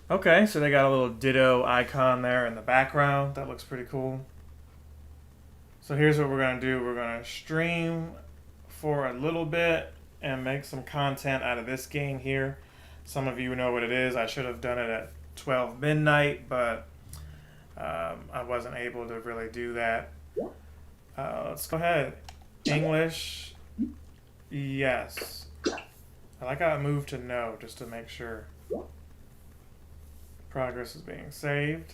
Okay, so they got a little ditto icon there in the background. That looks pretty cool. So here's what we're going to do. We're going to stream for a little bit and make some content out of this game here. Some of you know what it is. I should have done it at 12 midnight, but I wasn't able to really do that. Let's go ahead. English, yes. I like how I moved to no just to make sure. Progress is being saved.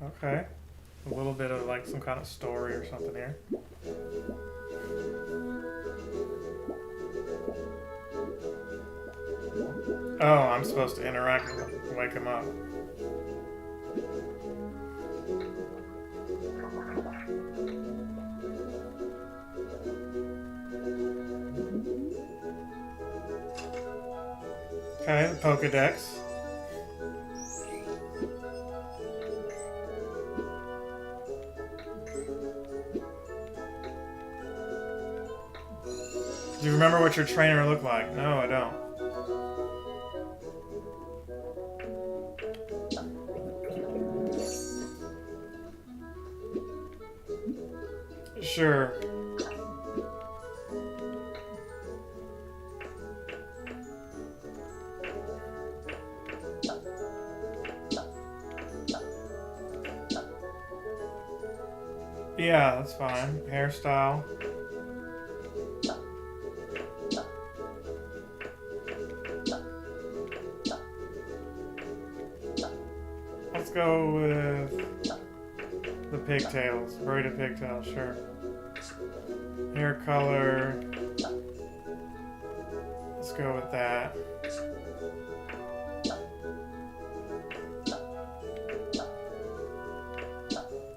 Okay. A little bit of like some kind of story or something here. Oh, I'm supposed to interact with him and wake him up. Okay, the Pokedex. Do you remember what your trainer looked like? No, I don't. Sure. Yeah, that's fine. Hairstyle. Let's go with the pigtails. Braided pigtails, sure. Hair color. Let's go with that.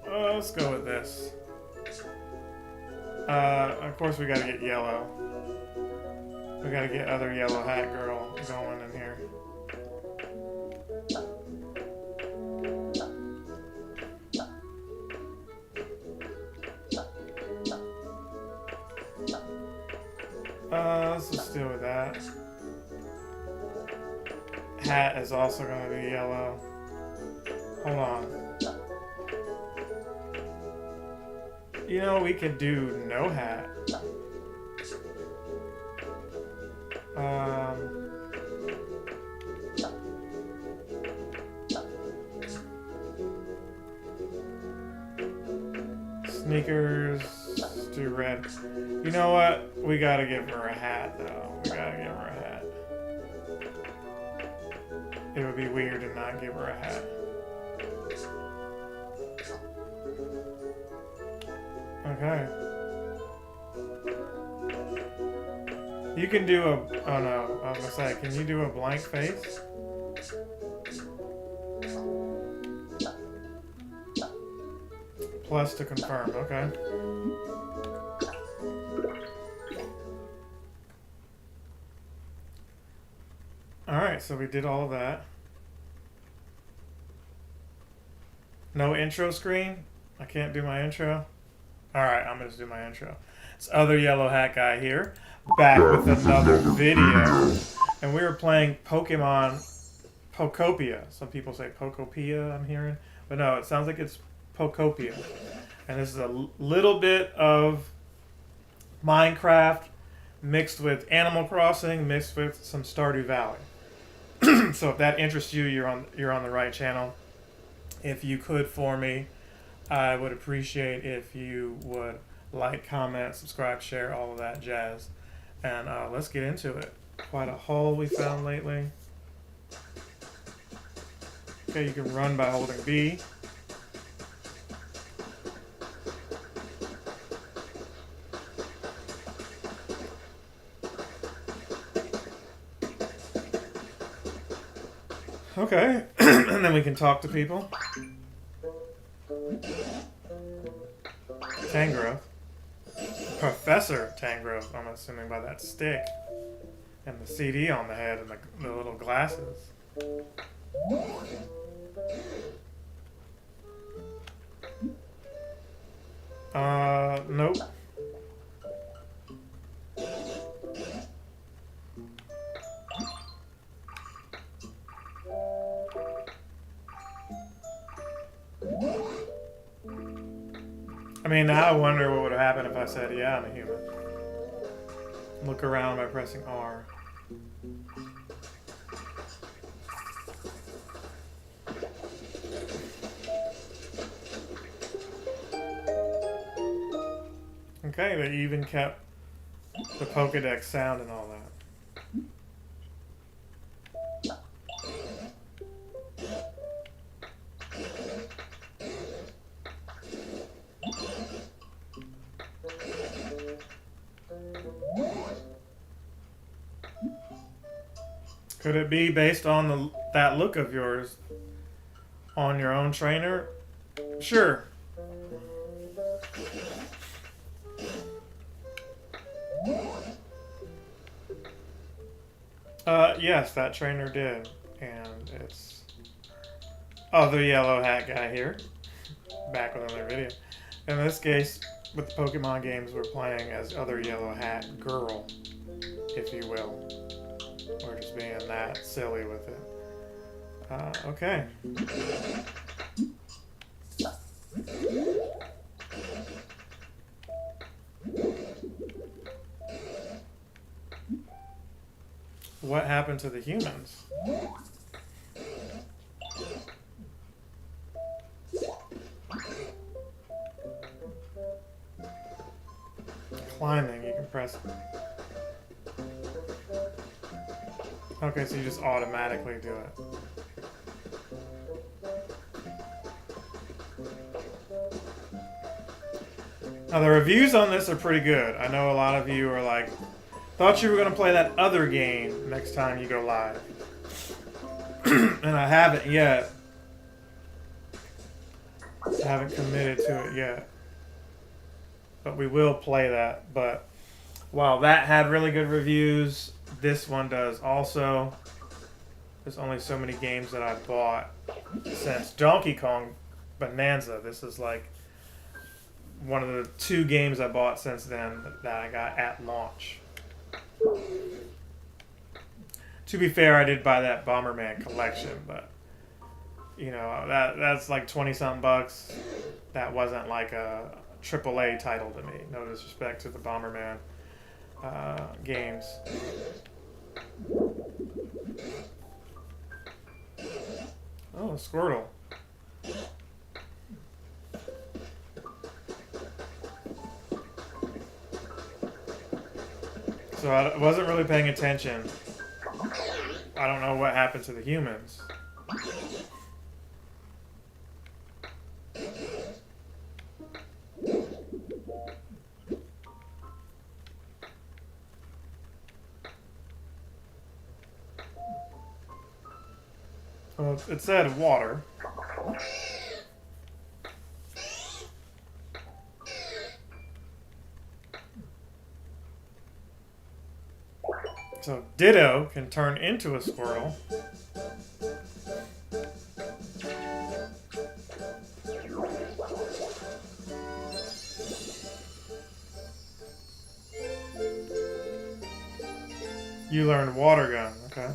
Let's go with this. Of course we gotta get yellow. We gotta get other yellow hat girl going in here. Let's just deal with that. Hat is also gonna be yellow. Hold on. You know, we could do no hat. Sneakers, let's do red. You know what? We gotta give her a hat, though. We gotta give her a hat. It would be weird to not give her a hat. Okay. You can do a... Oh no, I was gonna say, can you do a blank face? Plus to confirm, okay. Alright, so we did all of that. No intro screen? I can't do my intro? Alright, I'm gonna just do my intro. This other yellow hat guy here, back with another video. And we were playing Pokemon Pokopia. Some people say Pokopia, I'm hearing. But no, it sounds like it's Pokopia. And this is a little bit of Minecraft mixed with Animal Crossing, mixed with some Stardew Valley. So if that interests you, you're on the right channel. If you could for me, I would appreciate if you would like, comment, subscribe, share, all of that jazz. And let's get into it. Quite a haul we found lately. Okay, you can run by holding B. Okay, and then we can talk to people. Tangrowth. Professor Tangrowth, I'm assuming by that stick. And the CD on the head and the little glasses. Nope. I mean, now I wonder what would have happened if I said, yeah, I'm a human. Look around by pressing R. Okay, they even kept the Pokedex sound and all that. Could it be based on that look of yours on your own trainer? Sure. Yes, that trainer did. And it's other yellow hat guy here. Back with another video. In this case, with the Pokemon games, we're playing as other yellow hat girl, if you will. We're just being that silly with it. Okay. What happened to the humans? Climbing, you can press. Okay, so you just automatically do it. Now the reviews on this are pretty good. I know a lot of you are like, thought you were going to play that other game next time you go live. And I haven't yet. I haven't committed to it yet. But we will play that. But while that had really good reviews, this one does also. There's only so many games that I've bought since Donkey Kong Bonanza. This is like one of the 2 games I bought since then that I got at launch. To be fair, I did buy that Bomberman collection, but you know, that's like 20-something bucks. That wasn't like a AAA title to me. No disrespect to the Bomberman games. Oh, a Squirtle. So I wasn't really paying attention. I don't know what happened to the humans. Well, it said water. So Ditto can turn into a Squirtle. You learned Water Gun, okay.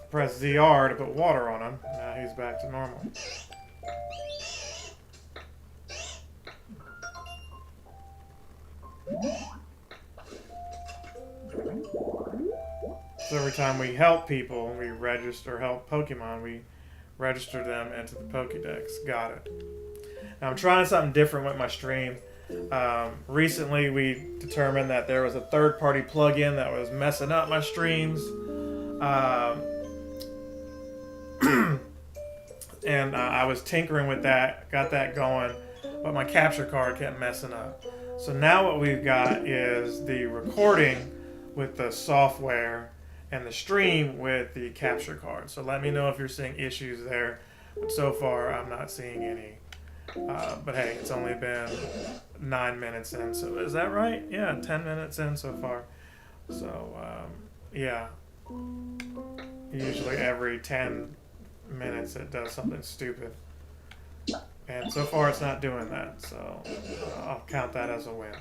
Press ZR to put water on him. Now he's back to normal. So every time we help people, we help Pokemon, we register them into the Pokédex. Got it. Now I'm trying something different with my stream. Recently we determined that there was a third-party plugin that was messing up my streams. And I was tinkering with that, got that going, but my capture card kept messing up. So now what we've got is the recording with the software and the stream with the capture card. So let me know if you're seeing issues there. But so far, I'm not seeing any. But hey, it's only been 9 minutes in. So is that right? Yeah, 10 minutes in so far. So, yeah. Usually every 10 minutes it does something stupid. And so far it's not doing that. So I'll count that as a win.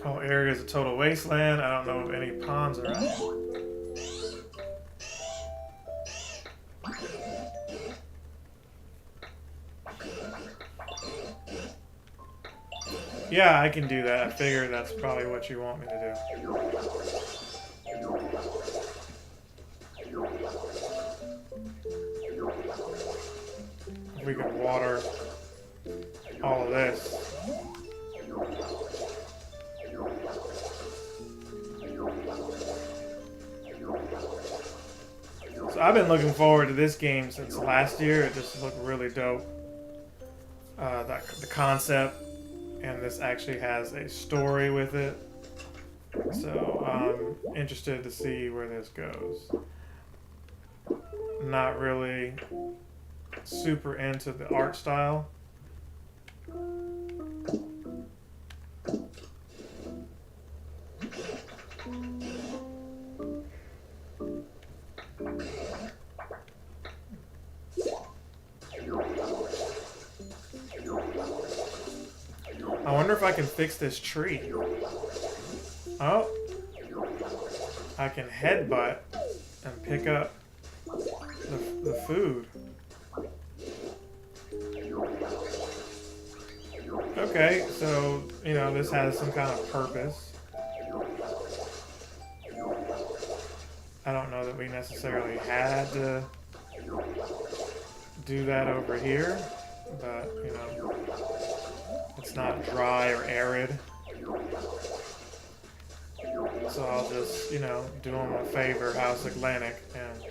Whole area is a total wasteland. I don't know of any ponds around. Yeah, I can do that. I figured that's probably what you want me to do. If we could water all of this. So I've been looking forward to this game since last year. It just looked really dope. The concept, and this actually has a story with it. So I'm interested to see where this goes. Not really super into the art style. I wonder if I can fix this tree. Oh. I can headbutt and pick up the food. Okay, so, you know, this has some kind of purpose. I don't know that we necessarily had to do that over here, but, you know, it's not dry or arid. So I'll just, you know, do them a favor, House Atlantic, and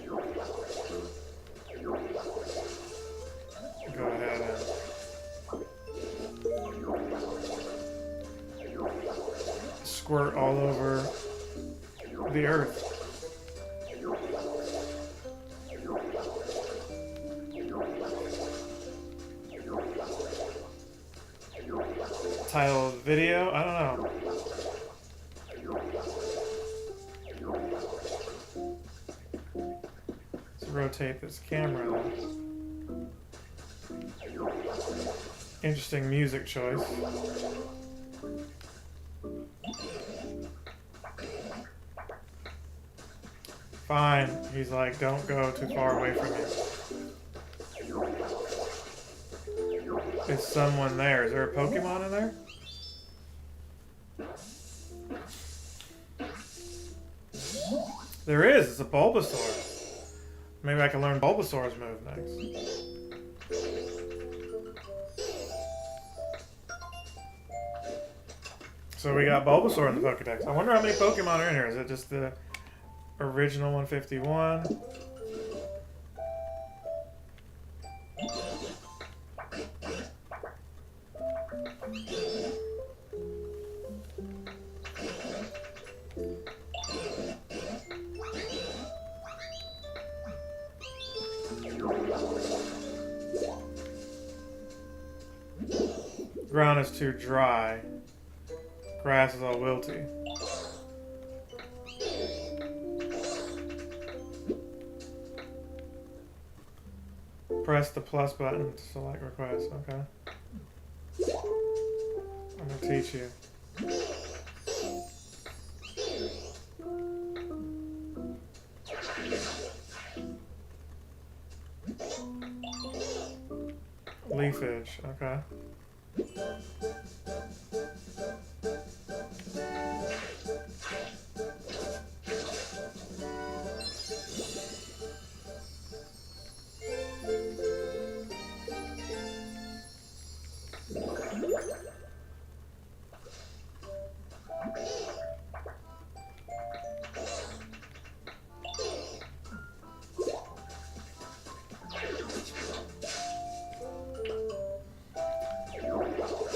go ahead and squirt all over the earth. Title of the video? I don't know. Let's rotate this camera though. Interesting music choice. Fine. He's like, don't go too far away from me. Is someone there? Is there a Pokemon in there? There is. It's a Bulbasaur. Maybe I can learn Bulbasaur's move next. So we got Bulbasaur in the Pokedex. I wonder how many Pokemon are in here. Is it just the original 151? Ground is too dry. Grass is all wilty. Press the plus button to select request. Okay. I'm gonna teach you. Leafage. Okay.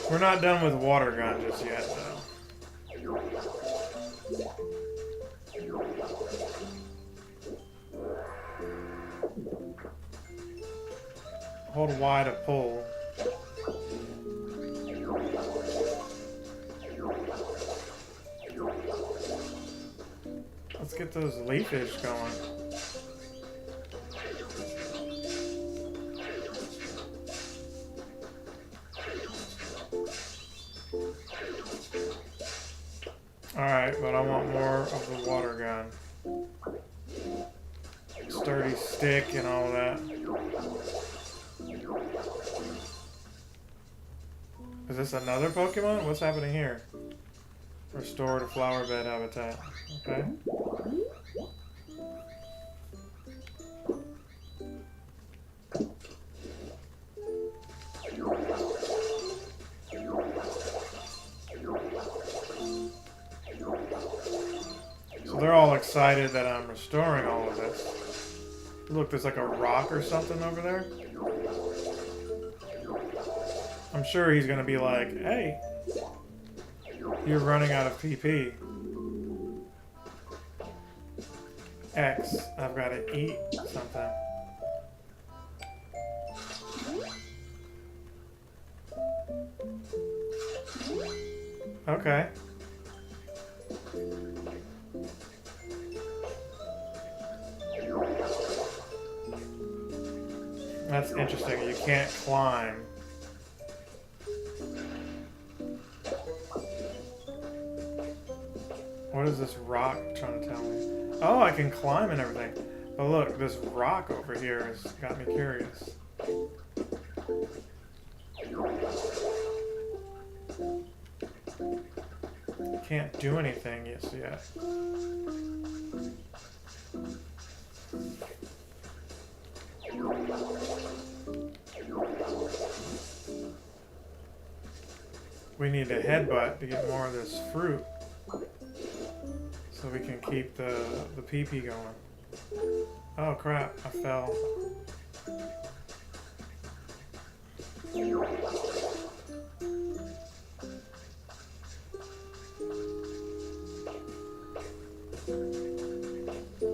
We're not done with water gun just yet, though. Hold Y to pull. Let's get those leafage going. Alright, but I want more of the water gun. Sturdy stick and all that. Is this another Pokemon? What's happening here? Restore to flower bed habitat. Okay. So they're all excited that I'm restoring all of this. Look, there's like a rock or something over there. I'm sure he's gonna be like, hey, you're running out of PP. X, I've got to eat something. Okay. That's interesting. You can't climb. What is this rock trying to tell me? Oh, I can climb and everything. But look, this rock over here has got me curious. Can't do anything yet. We need a headbutt to get more of this fruit. So we can keep the PP going. Oh crap, I fell.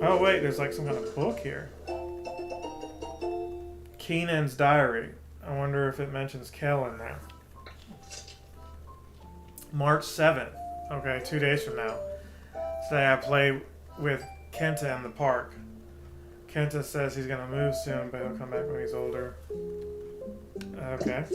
Oh wait, there's like some kind of book here. Keenan's diary. I wonder if it mentions Kel in there. March 7th. Okay, 2 days from now. Today I play with Kenta in the park. Kenta says he's gonna move soon, but he'll come back when he's older. Okay.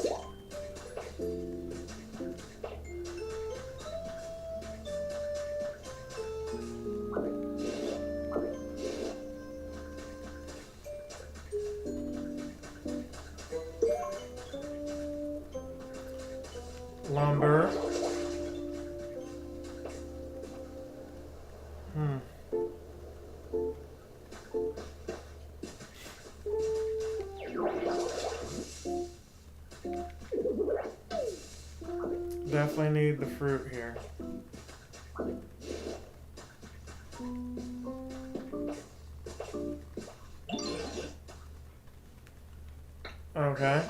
Lumber. Definitely need the fruit here. Okay.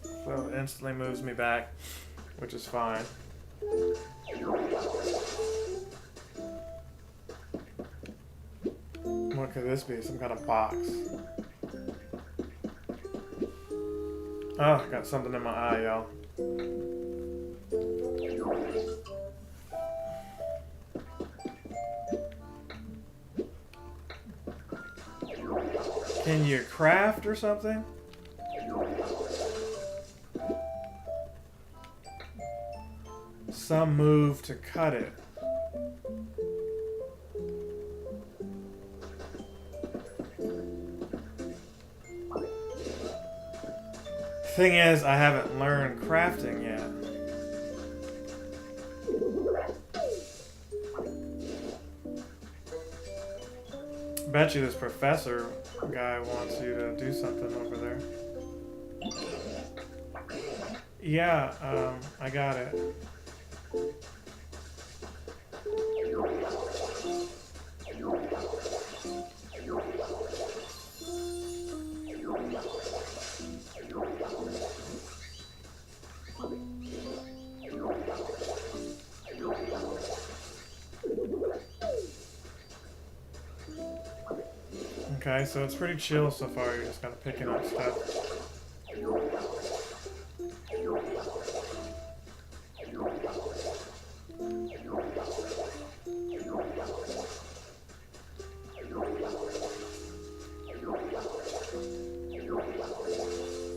So it instantly moves me back, which is fine. What could this be? Some kind of box. Oh, I got something in my eye, y'all. Can you craft or something? Some move to cut it. Thing is, I haven't learned crafting yet. Bet you this professor guy wants you to do something over there. Yeah, I got it. Okay, so it's pretty chill so far. You're just kind of picking up stuff.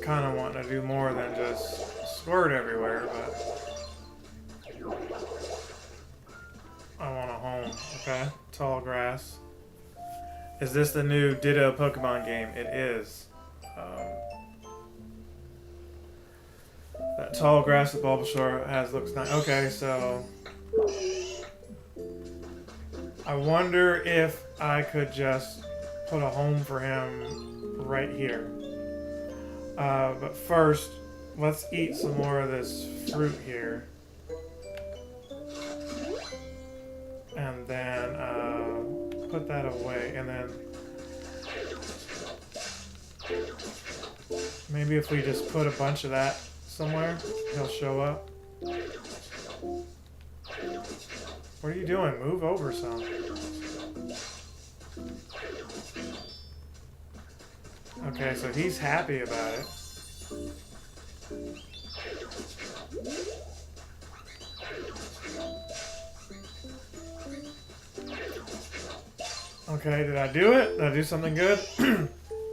Kind of wanting to do more than just squirt everywhere, but I want a home. Okay, tall grass. Is this the new Ditto Pokemon game? It is. That tall grass that Bulbasaur has looks nice. Okay, so I wonder if I could just put a home for him right here. But first, let's eat some more of this fruit here. And then put that away. And then maybe if we just put a bunch of that somewhere, he'll show up. What are you doing? Move over some. Okay, so he's happy about it. Okay, did I do it? Did I do something good?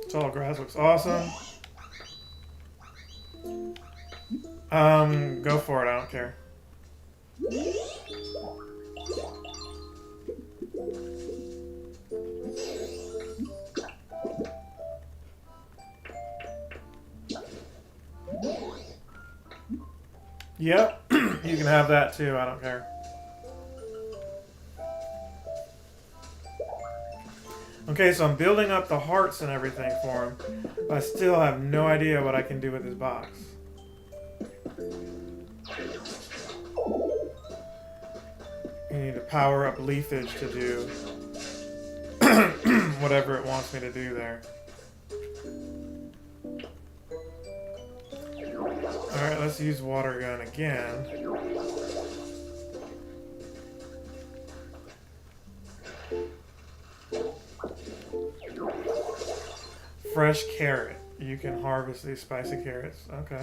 Tall grass looks awesome. Go for it, I don't care. Yep, you can have that too, I don't care. Okay, so I'm building up the hearts and everything for him, but I still have no idea what I can do with this box. You need to power up leafage to do whatever it wants me to do there. Alright, let's use water gun again. Fresh carrot. You can harvest these spicy carrots. Okay.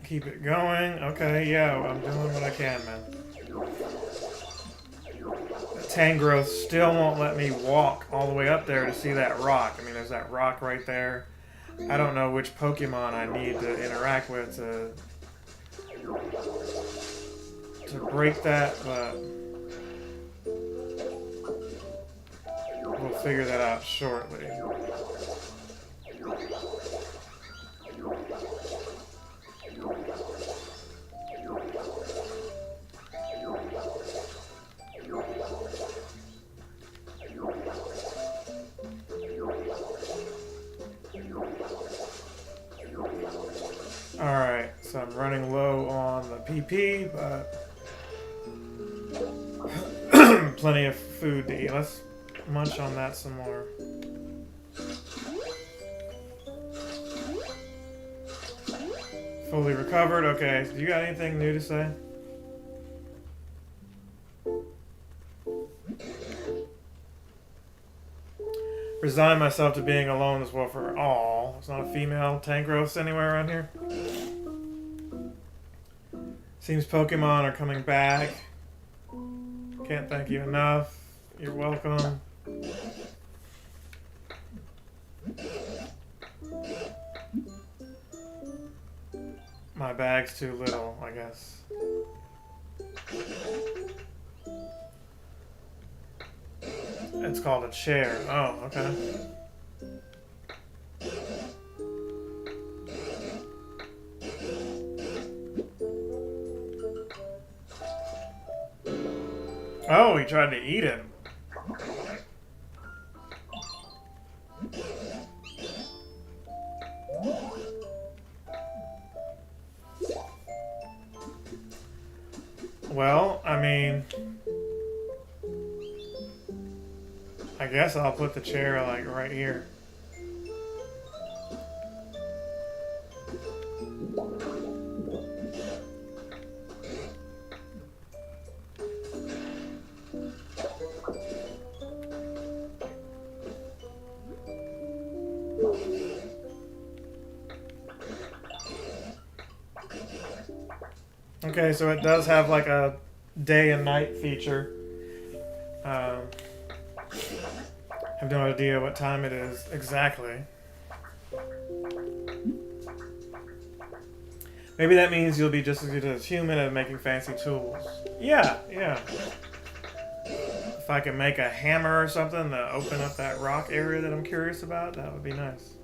Keep it going. Okay, yeah, I'm doing what I can, man. The Tangrowth still won't let me walk all the way up there to see that rock. I mean, there's that rock right there. I don't know which Pokemon I need to interact with to break that, but we'll figure that out shortly. Alright, so I'm running low on the PP, but plenty of food to eat. Let's munch on that some more. Fully recovered. Okay, you got anything new to say? Resign myself to being alone as well for all. There's not a female Tangrowth anywhere around here. Seems Pokemon are coming back. Can't thank you enough. You're welcome. My bag's too little, I guess. It's called a chair. Oh, okay. Oh, he tried to eat him. Well, I mean, I guess I'll put the chair like right here. Okay, so it does have like a day and night feature. I have no idea what time it is exactly. Maybe that means you'll be just as good as human at making fancy tools. Yeah, yeah. If I can make a hammer or something to open up that rock area that I'm curious about, that would be nice.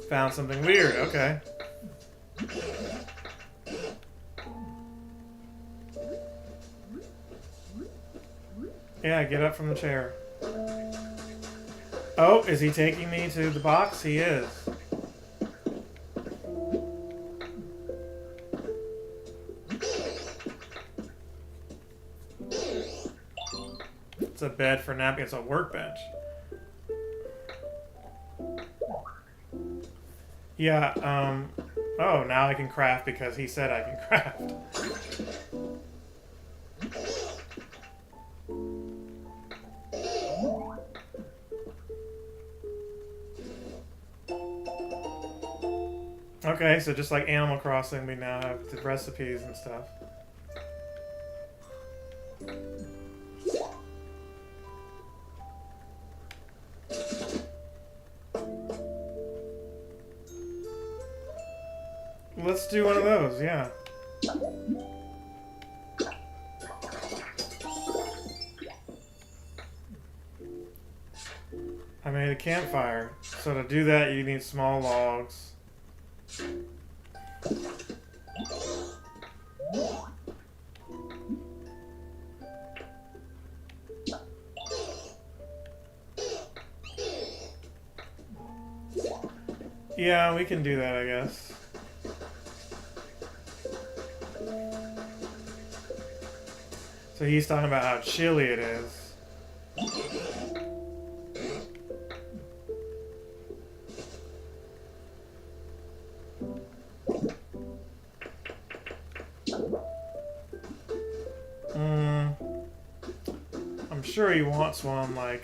Found something weird, okay. Yeah, get up from the chair. Oh, is he taking me to the box? He is. It's a bed for napping. It's a workbench. Yeah, oh, now I can craft because he said I can craft. Okay, so just like Animal Crossing, we now have the recipes and stuff. Let's do one of those, yeah. I made a campfire. So to do that, you need small logs. Yeah, we can do that, I guess. So he's talking about how chilly it is. I'm sure he wants one, like,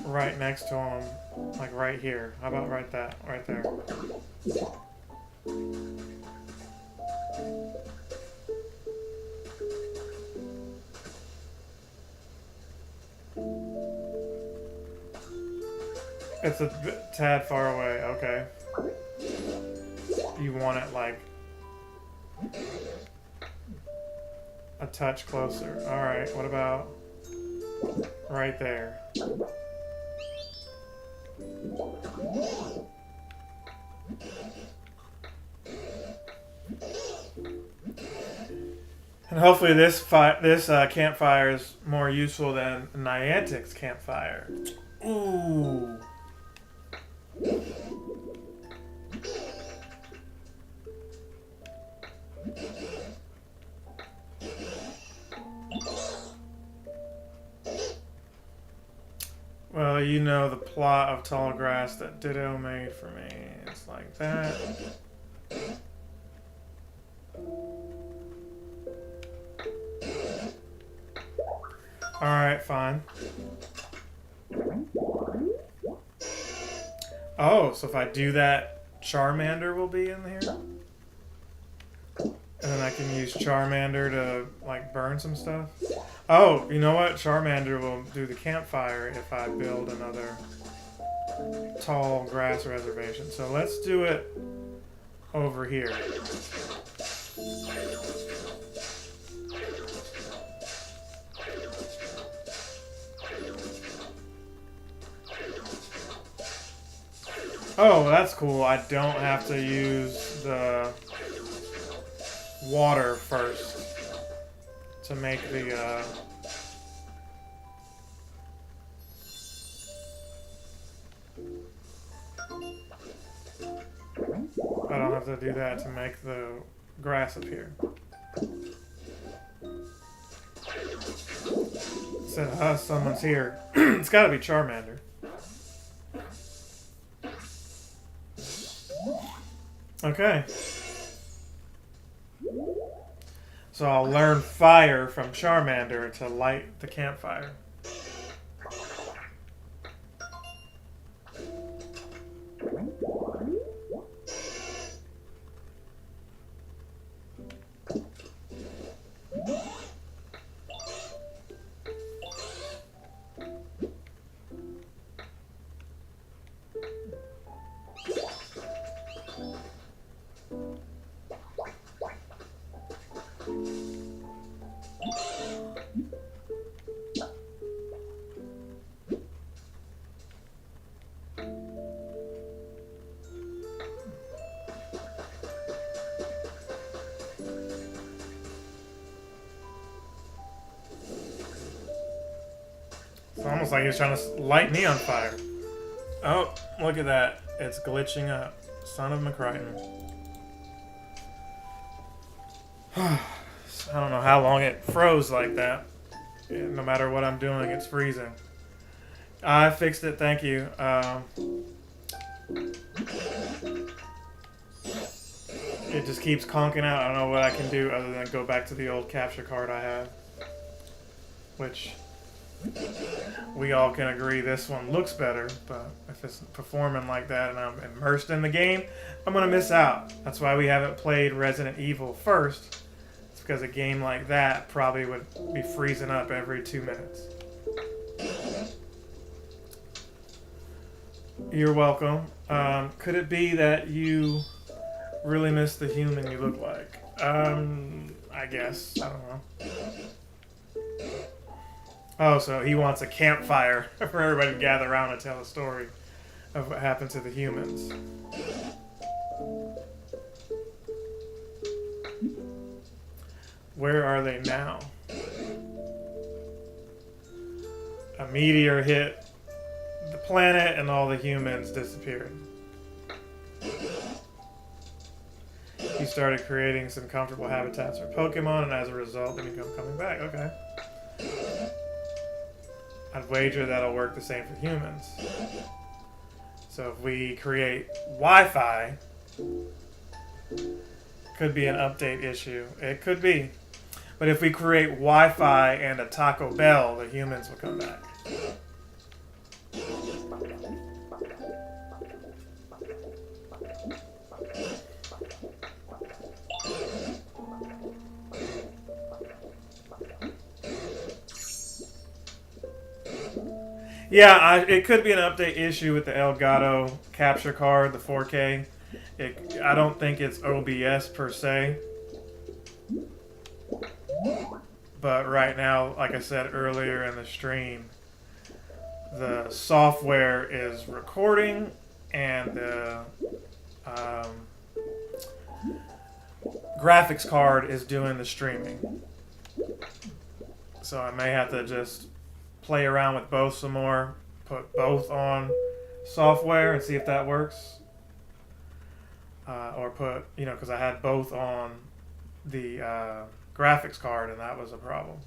right next to him. Like, right here. How about right there? It's a tad far away, okay. You want it, like, a touch closer. Alright, what about right there? And hopefully this campfire is more useful than Niantic's campfire. Ooh. Well, you know the plot of Tall Grass that Ditto made for me. It's like that. Alright, fine. Oh, so if I do that, Charmander will be in here? And then I can use Charmander to, like, burn some stuff? Oh, you know what? Charmander will do the campfire if I build another tall grass reservation. So let's do it over here. Oh, that's cool. I don't have to use the water first to make the I don't have to do that to make the grass appear. It said, someone's here. It's gotta be Charmander. Okay. So I'll learn fire from Charmander to light the campfire. almost like he was trying to light me on fire. Oh, look at that. It's glitching up. Son of McCrichton. I don't know how long it froze like that. Yeah, no matter what I'm doing, it's freezing. I fixed it, thank you. It just keeps conking out. I don't know what I can do other than go back to the old capture card I have. Which, we all can agree this one looks better, but if it's performing like that and I'm immersed in the game, I'm going to miss out. That's why we haven't played Resident Evil first. It's because a game like that probably would be freezing up every 2 minutes. You're welcome. Could it be that you really miss the human you look like? I guess. I don't know. Oh, so he wants a campfire for everybody to gather around and tell a story of what happened to the humans. Where are they now? A meteor hit the planet and all the humans disappeared. He started creating some comfortable habitats for Pokemon, and as a result, they become coming back. Okay. I'd wager that'll work the same for humans. So if we create Wi-Fi, could be an update issue. It could be. But if we create Wi-Fi and a Taco Bell, the humans will come back. Yeah, it could be an update issue with the Elgato capture card, the 4K. I don't think it's OBS per se. But right now, like I said earlier in the stream, the software is recording and the graphics card is doing the streaming. So I may have to just play around with both some more, put both on software and see if that works. Or put, because I had both on the graphics card and that was a problem.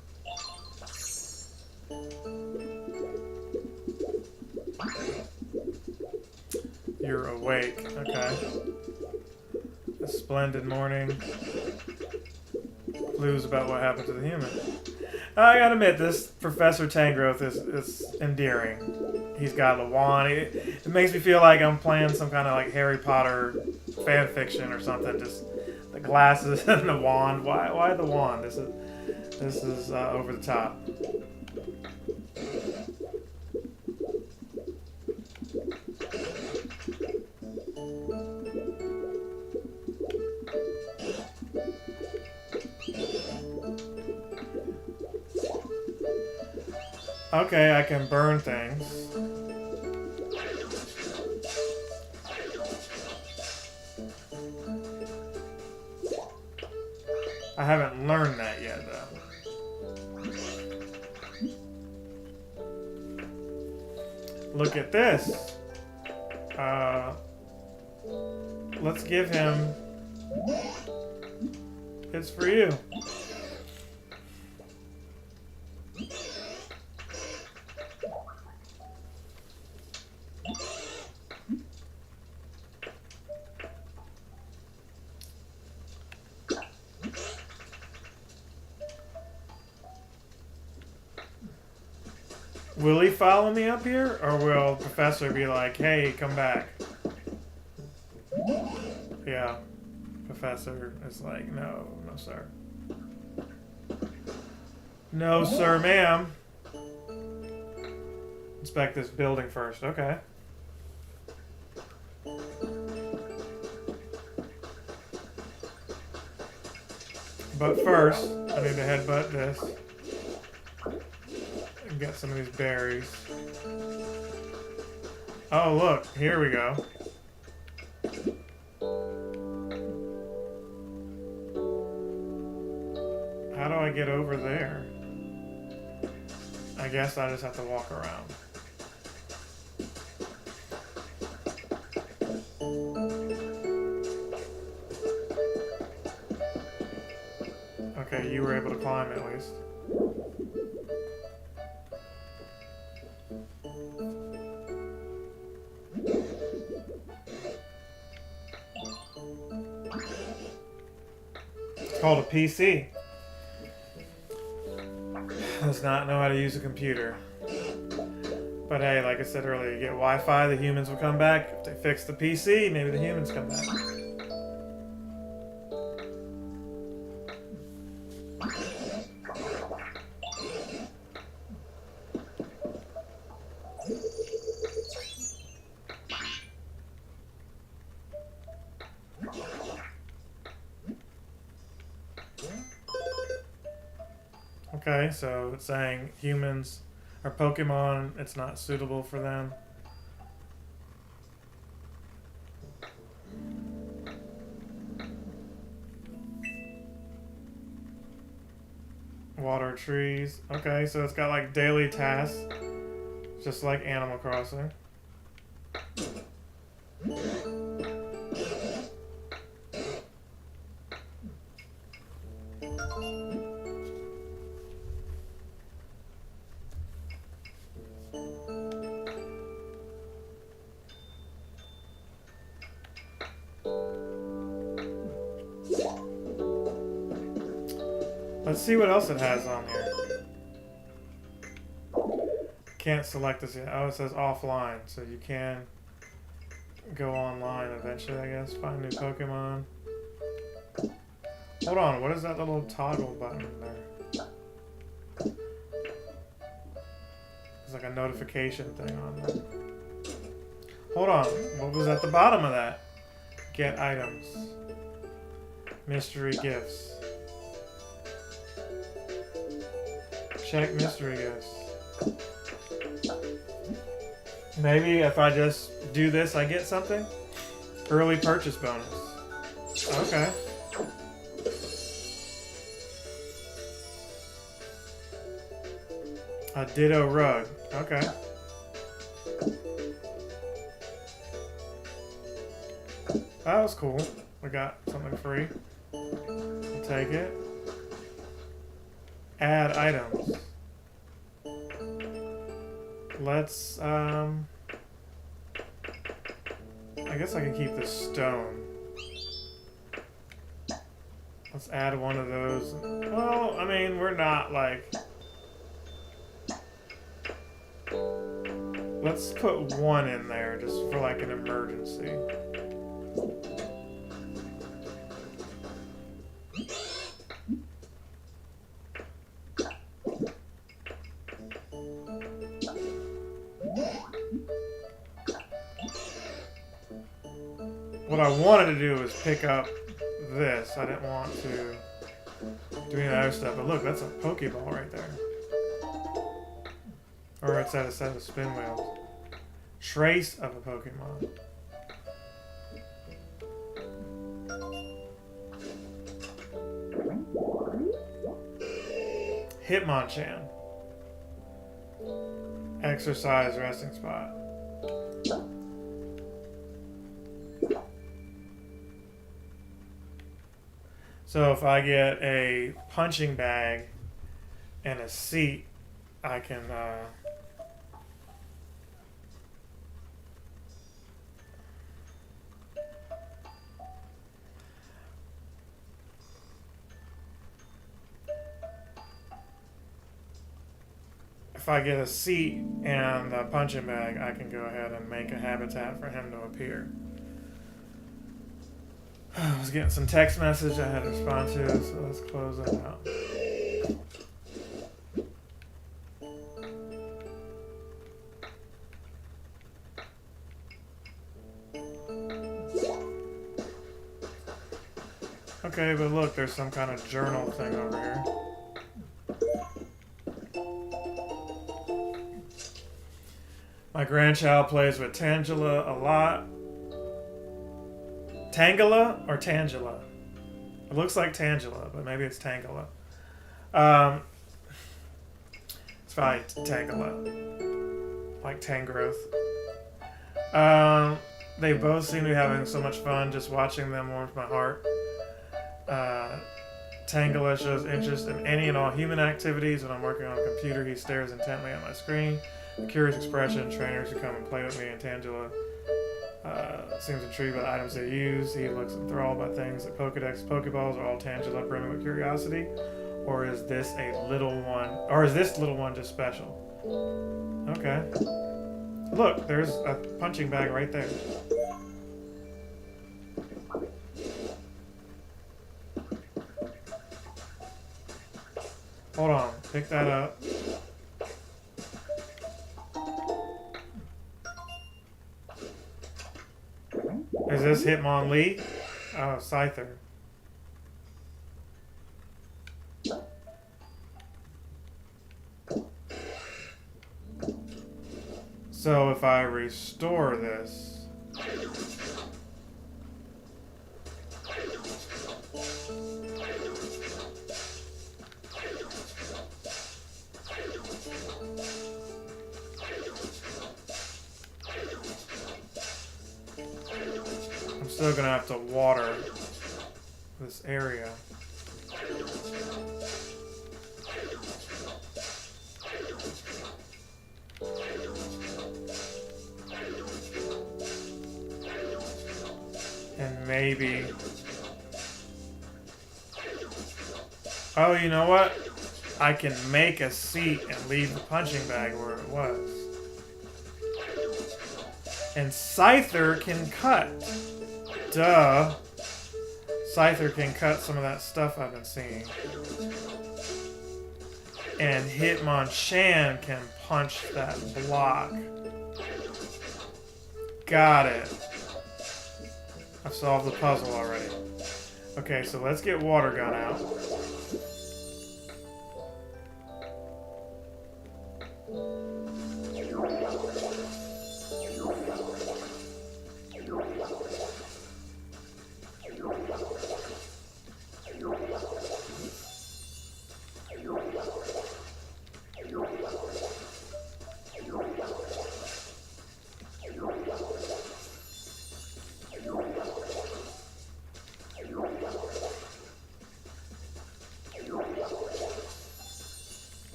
You're awake, okay. A splendid morning. Clues about what happened to the human. I gotta admit, this Professor Tangrowth is endearing. He's got a wand. It makes me feel like I'm playing some kind of like Harry Potter fan fiction or something. Just the glasses and the wand. Why the wand? This is over the top. Okay, I can burn things. I haven't learned that yet, though. Look at this. Let's give him... It's for you. Will he follow me up here, or will Professor be like, hey, come back? Yeah. Professor is like, no, sir. No, sir, ma'am. Inspect this building first. Okay. But first, I need to headbutt this. Get some of these berries. Oh, look. Here we go. How do I get over there? I guess I just have to walk around. Okay, you were able to climb at least. It's called a PC. Does not know how to use a computer. But hey, like I said earlier, you get Wi-Fi, the humans will come back. If they fix the PC, maybe the humans come back. Okay, so it's saying humans or Pokemon, it's not suitable for them. Water trees. Okay, so it's got like daily tasks, just like Animal Crossing. Let's see what else it has on here. Can't select this yet. Oh, it says offline, so you can go online eventually, I guess. Find new Pokemon. Hold on, what is that little toggle button there? There's like a notification thing on there. Hold on, what was at the bottom of that? Get items. Mystery gifts. Check mystery gifts. Maybe if I just do this, I get something? Early purchase bonus. Okay. A Ditto rug. Okay. That was cool. We got something free. I'll take it. Add items. Let's, I guess I can keep the stone. Let's add one of those. Well, I mean, we're not like... Let's put one in there just for like an emergency. What I wanted to do was pick up this. I didn't want to do any of the other stuff. But look, that's a Pokeball right there. Or it's at a set of spin wheels. Trace of a Pokemon. Hitmonchan. Exercise resting spot. So if I get a punching bag and a seat, I can if I get a seat and a punching bag, I can go ahead and make a habitat for him to appear. I was getting some text message I had to respond to, so let's close that out. Okay, but look, there's some kind of journal thing over here. My grandchild plays with Tangela a lot. Tangela or Tangela? It looks like Tangela, but maybe it's Tangela. It's probably Tangela. Like Tangrowth. They both seem to be having so much fun. Just watching them warms my heart. Tangela shows interest in any and all human activities. When I'm working on a computer, he stares intently at my screen. A curious expression. Trainers who come and play with me, and Tangela seems intrigued by the items they use. He looks enthralled by things. The Pokedex Pokeballs are all Tangela brimming with curiosity. Or is this little one just special? Okay. Look, there's a punching bag right there. Hold on, pick that up. Is this Hitmonlee? Oh, Scyther. So if I restore this... I'm still gonna have to water this area. And maybe... Oh, you know what? I can make a seat and leave the punching bag where it was. And Scyther can cut. Duh. Scyther can cut some of that stuff I've been seeing. And Hitmonchan can punch that block. Got it. I've solved the puzzle already. Okay, so let's get Water Gun out.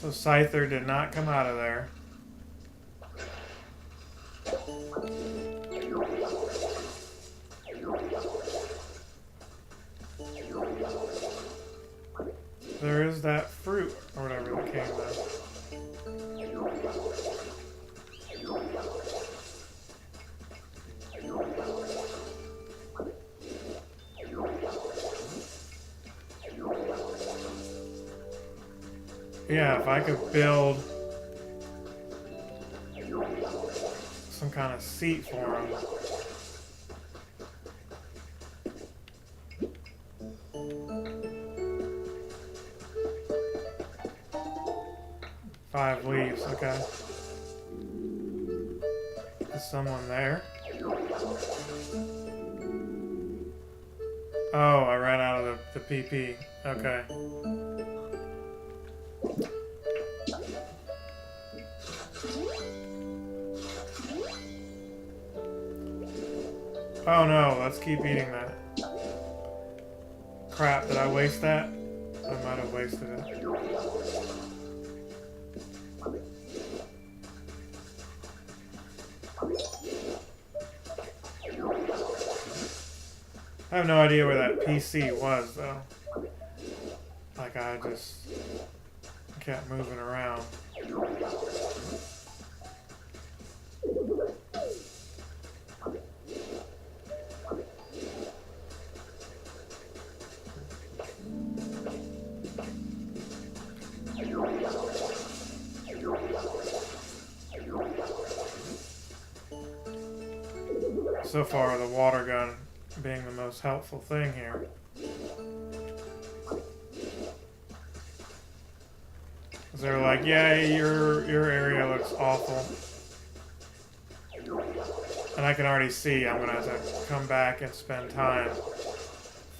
So Scyther did not come out of there. There is that fruit, or whatever that came with. Yeah, if I could build some kind of seat for him. Five leaves, okay. Is someone there? Oh, I ran out of the PP. Okay. Oh no, let's keep eating that. Crap, did I waste that? I might have wasted it. I have no idea where that PC was, though. Like, I just kept moving around. So far, the water gun being the most helpful thing here. Because they're like, yeah, your area looks awful. And I can already see I'm going to have to come back and spend time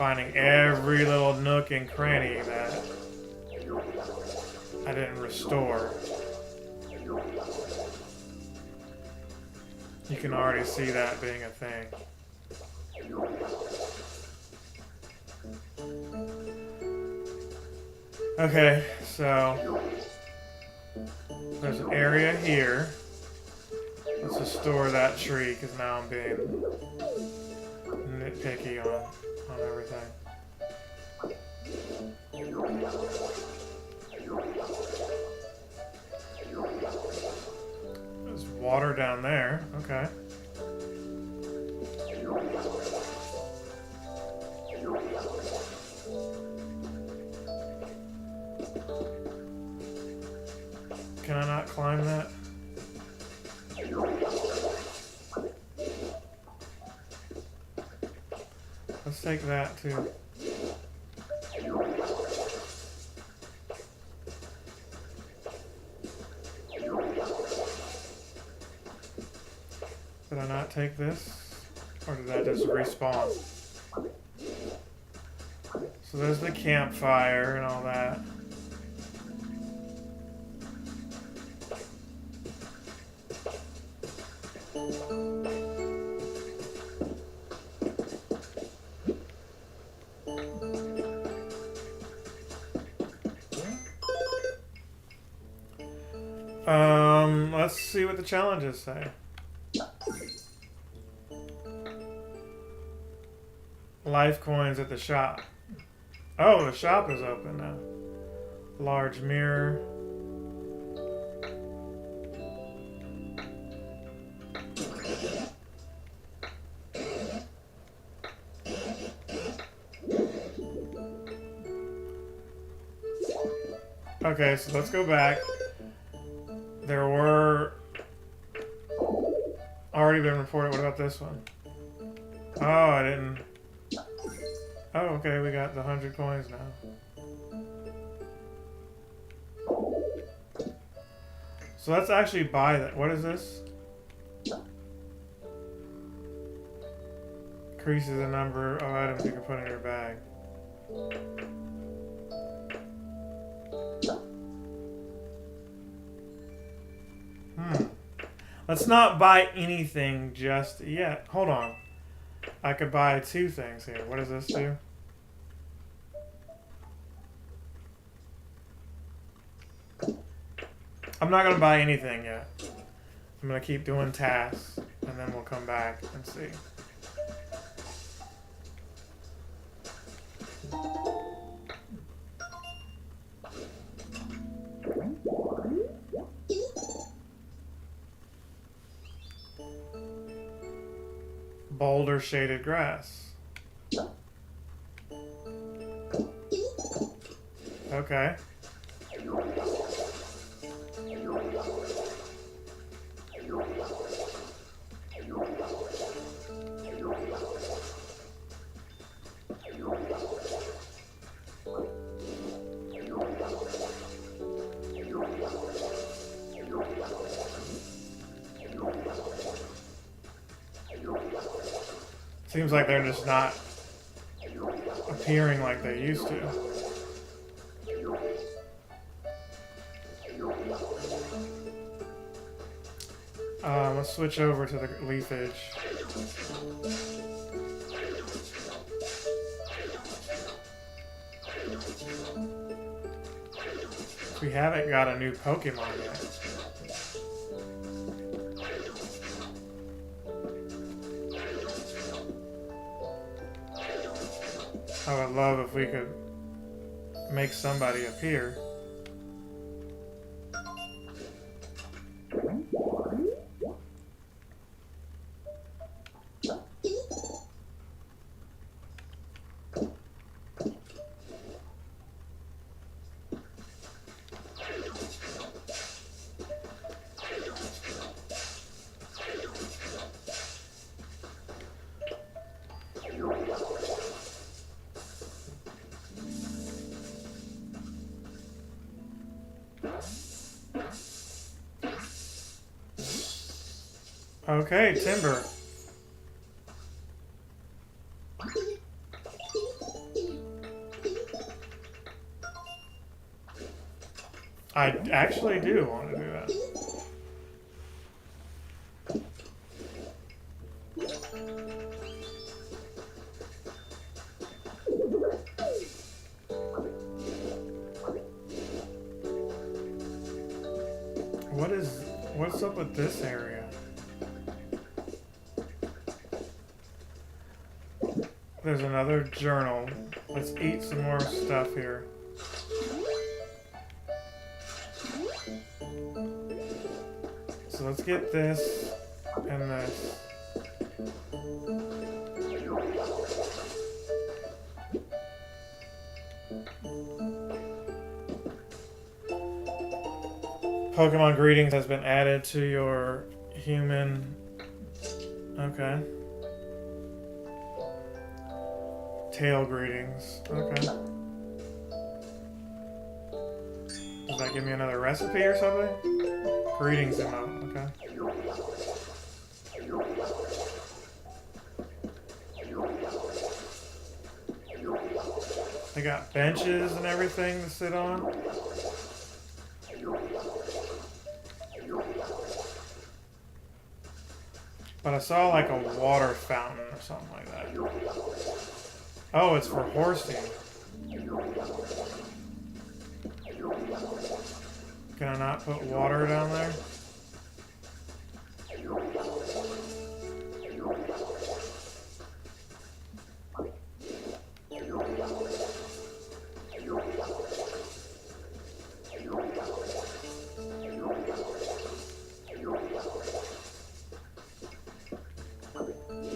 Finding every little nook and cranny that I didn't restore. You can already see that being a thing. Okay, so there's an area here. Let's just store that tree because now I'm being nitpicky on everything. There's water down there. Okay. Can I not climb that? Let's take that too. Did I not take this? Or did that just respawn? So there's the campfire and all that. Let's see what the challenges say. Life coins at the shop. Oh, the shop is open now. Large mirror. Okay, so let's go back. There were already been reported. What about this one? Oh, I didn't. Oh, okay, we got the 100 coins now. So let's actually buy that. What is this? Increases the number of items you can put in your bag. Let's not buy anything just yet. Hold on. I could buy 2 things here. What does this do? I'm not going to buy anything yet. I'm going to keep doing tasks, and then we'll come back and see. Boulder shaded grass. Okay. Seems like they're just not appearing like they used to. Let's switch over to the leafage. We haven't got a new Pokemon yet. I would love if we could make somebody appear. Okay, timber. I actually do want to do that. What's up with this area? There's another journal. Let's eat some more stuff here. So let's get this and this. Pokemon Greetings has been added to your human. Okay. Tail Greetings. Okay. Does that give me another recipe or something? Greetings emote. Okay. They got benches and everything to sit on. But I saw like a water fountain or something like that. Oh, it's for horsing. Can I not put water down there?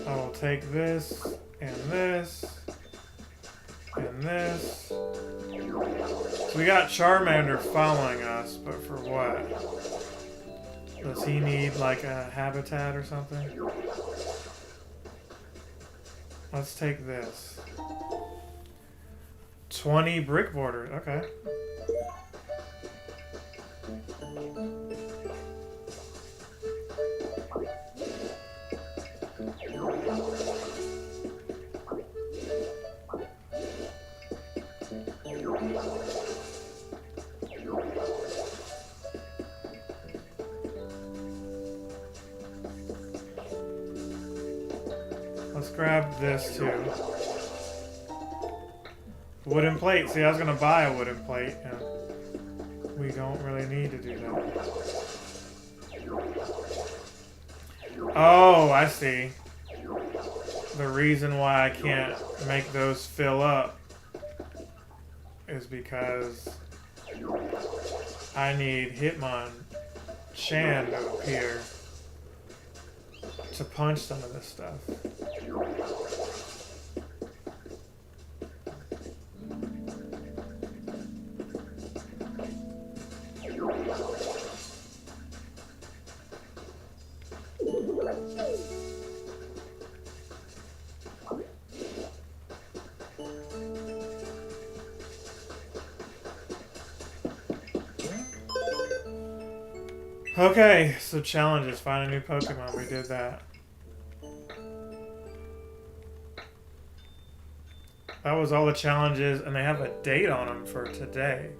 I will take this and this and this. So we got Charmander following us, but for what? Does he need like a habitat or something? Let's take this. 20 brick borders, okay. Let's grab this too. Wooden plate. See, I was gonna buy a wooden plate, and we don't really need to do that. Oh, I see. The reason why I can't make those fill up is because I need Hitmonchan to appear to punch some of this stuff. Okay, so challenges. Find a new Pokemon. We did that. That was all the challenges, and they have a date on them for today.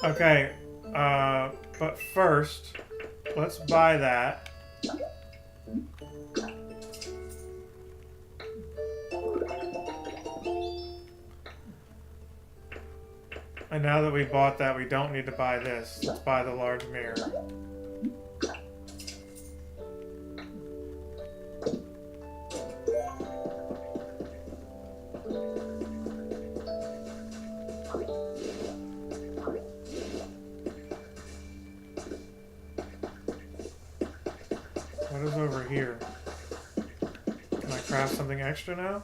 Okay, but first, let's buy that. And now that we bought that, we don't need to buy this. Let's buy the large mirror. What is over here? Can I craft something extra now?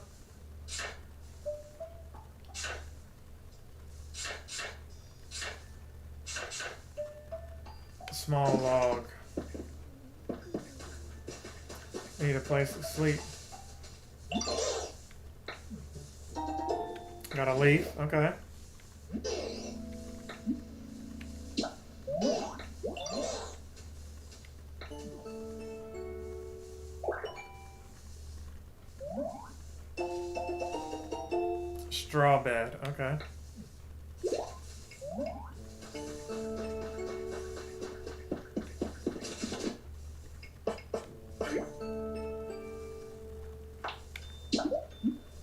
Small log. Need a place to sleep. Got a leaf, okay. bed. Okay.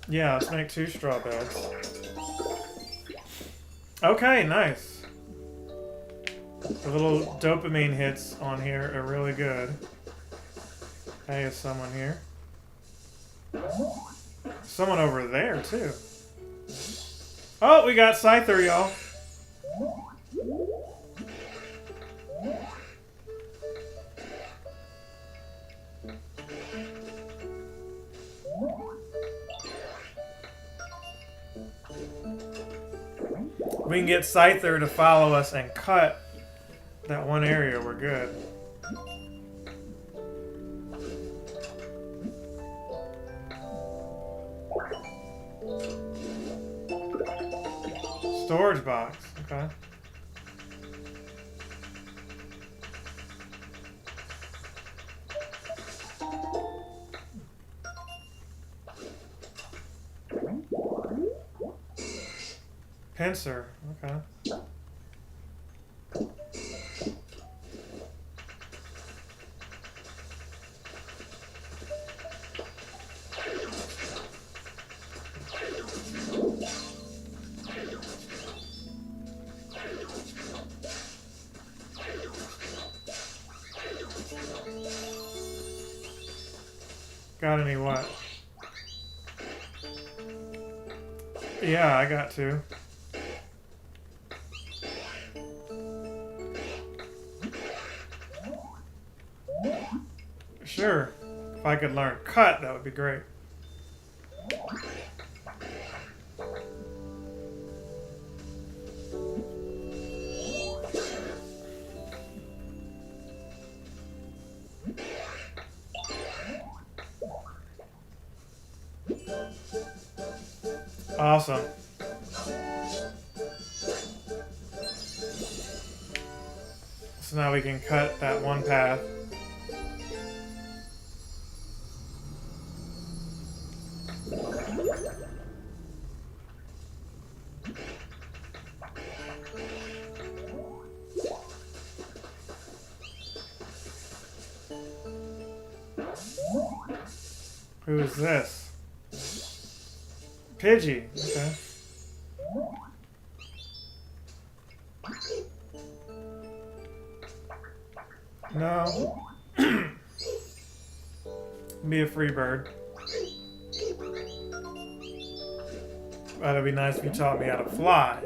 Yeah, let's make 2 straw beds. Okay, nice. The little dopamine hits on here are really good. Hey, is someone here? Someone over there, too. Oh, we got Scyther, y'all. We can get Scyther to follow us and cut that one area, we're good. Storage box, okay. Pincer, okay. Got any what? Yeah, I got 2. Sure. If I could learn cut, that would be great. Awesome. So now we can cut that one path. Who is this? Pidgey, okay. No. Be a free bird. That'd be nice if you taught me how to fly.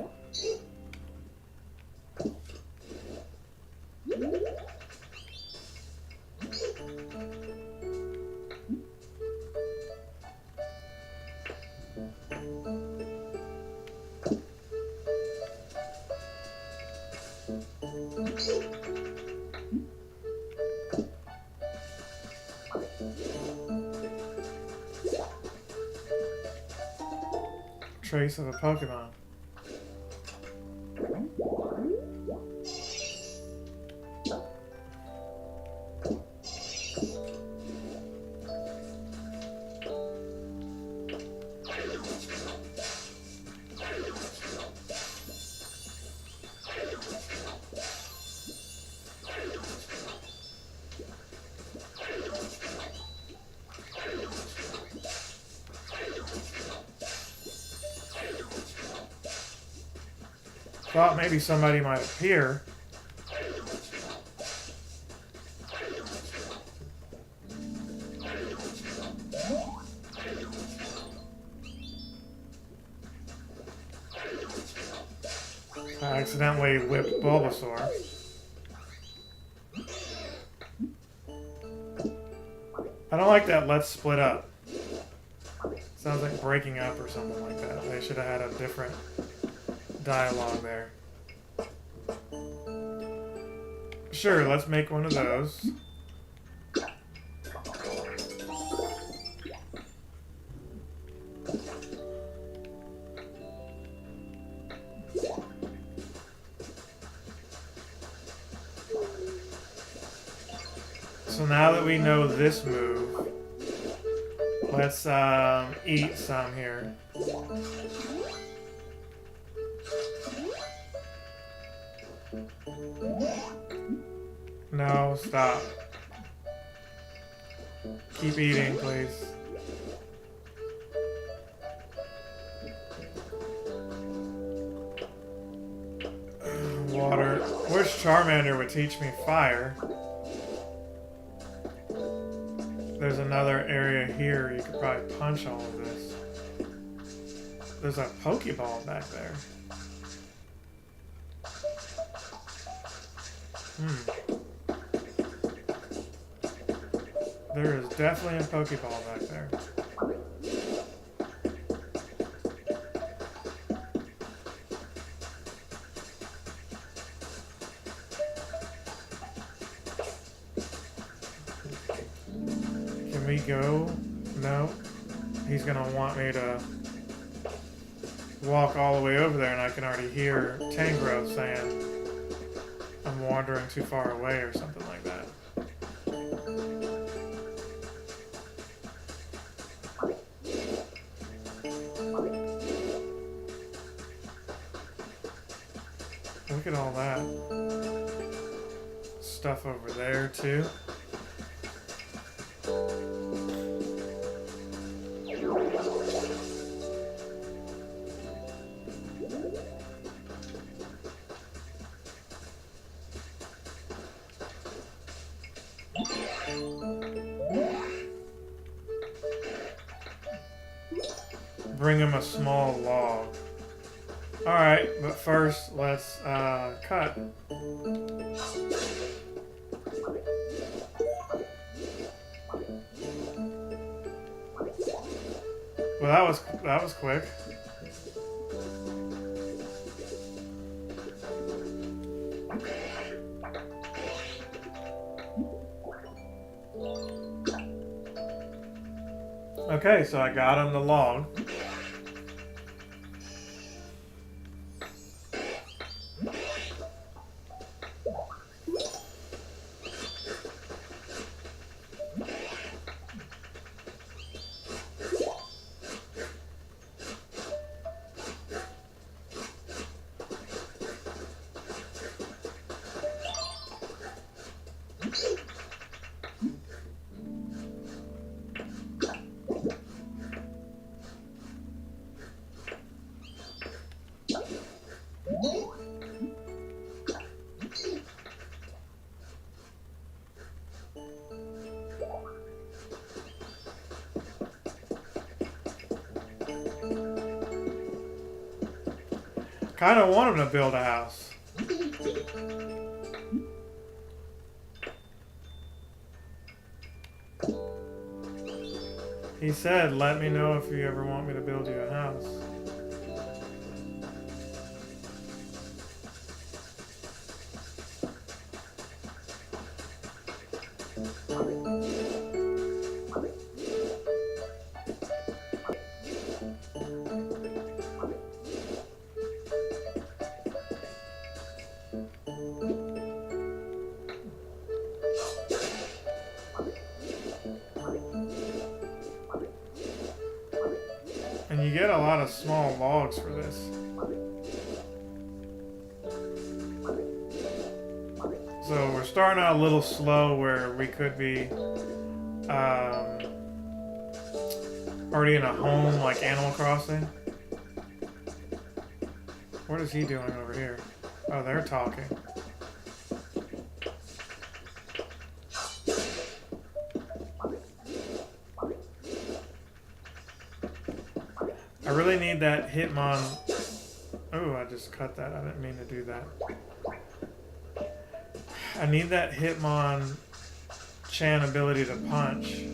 Trace of a Pokemon. Thought maybe somebody might appear. I accidentally whipped Bulbasaur. I don't like that let's split up. Sounds like breaking up or something like that. They should have had a different dialogue there. Sure, let's make one of those. So now that we know this move, let's eat some here. No, stop. Keep eating, please. Water. Wish Charmander would teach me fire. There's another area here you could probably punch all of this. There's a Pokeball back there. There is definitely a Pokeball back there. Can we go? No. He's gonna want me to walk all the way over there, and I can already hear Tangrowth saying I'm wandering too far away or something like that. Look at all that stuff over there too. Bring him a small log. Alright, but first let's cut. Well, that was quick. Okay, so I got him the log. Kind of want him to build a house. He said, let me know if you ever want me to build you a house. And you get a lot of small logs for this. So we're starting out a little slow where we could be already in a home like Animal Crossing. What is he doing over here? Oh, they're talking. I really need that Hitmon. Oh, I just cut that. I didn't mean to do that. I need that Hitmon Chan ability to punch.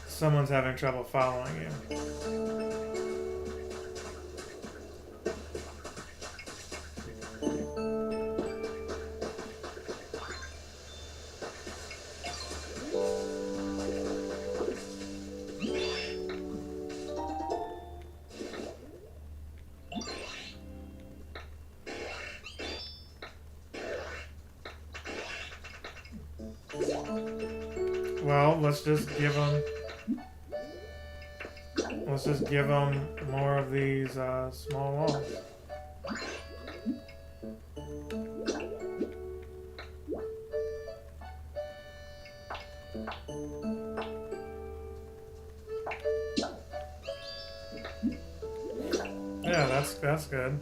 Someone's having trouble following you. Well, let's just give them. Let's just give them more of these small walls. Yeah, that's good.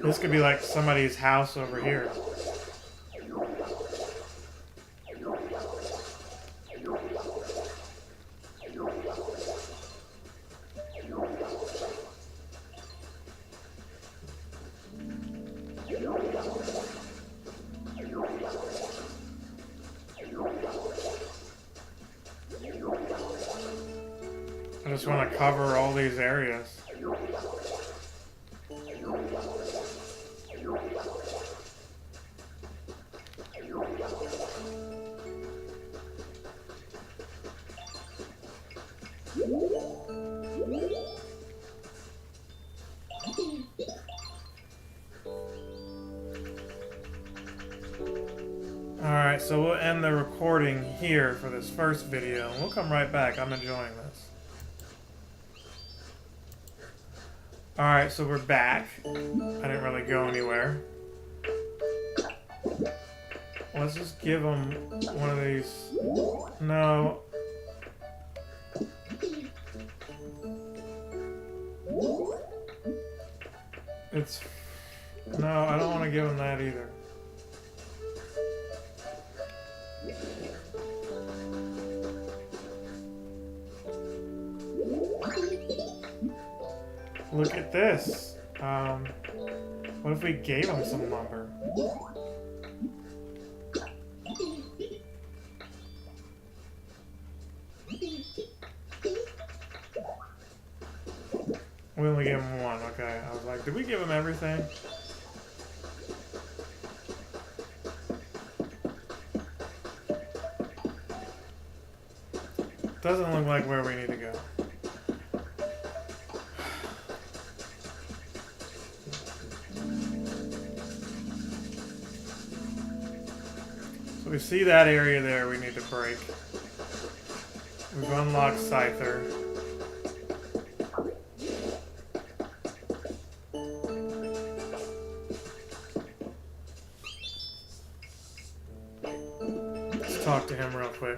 This could be like somebody's house over here. I just want to cover all these areas. Alright, so we'll end the recording here for this first video, and we'll come right back. I'm enjoying this. Alright, so we're back. I didn't really go anywhere. Let's just give them one of these. No. It's... No, I don't want to give them that either. Look at this. What if we gave him some lumber? We only gave him one. Okay. I was like, did we give him everything? Doesn't look like where we need to go. So we see that area there we need to break. We've unlocked Scyther. Let's talk to him real quick.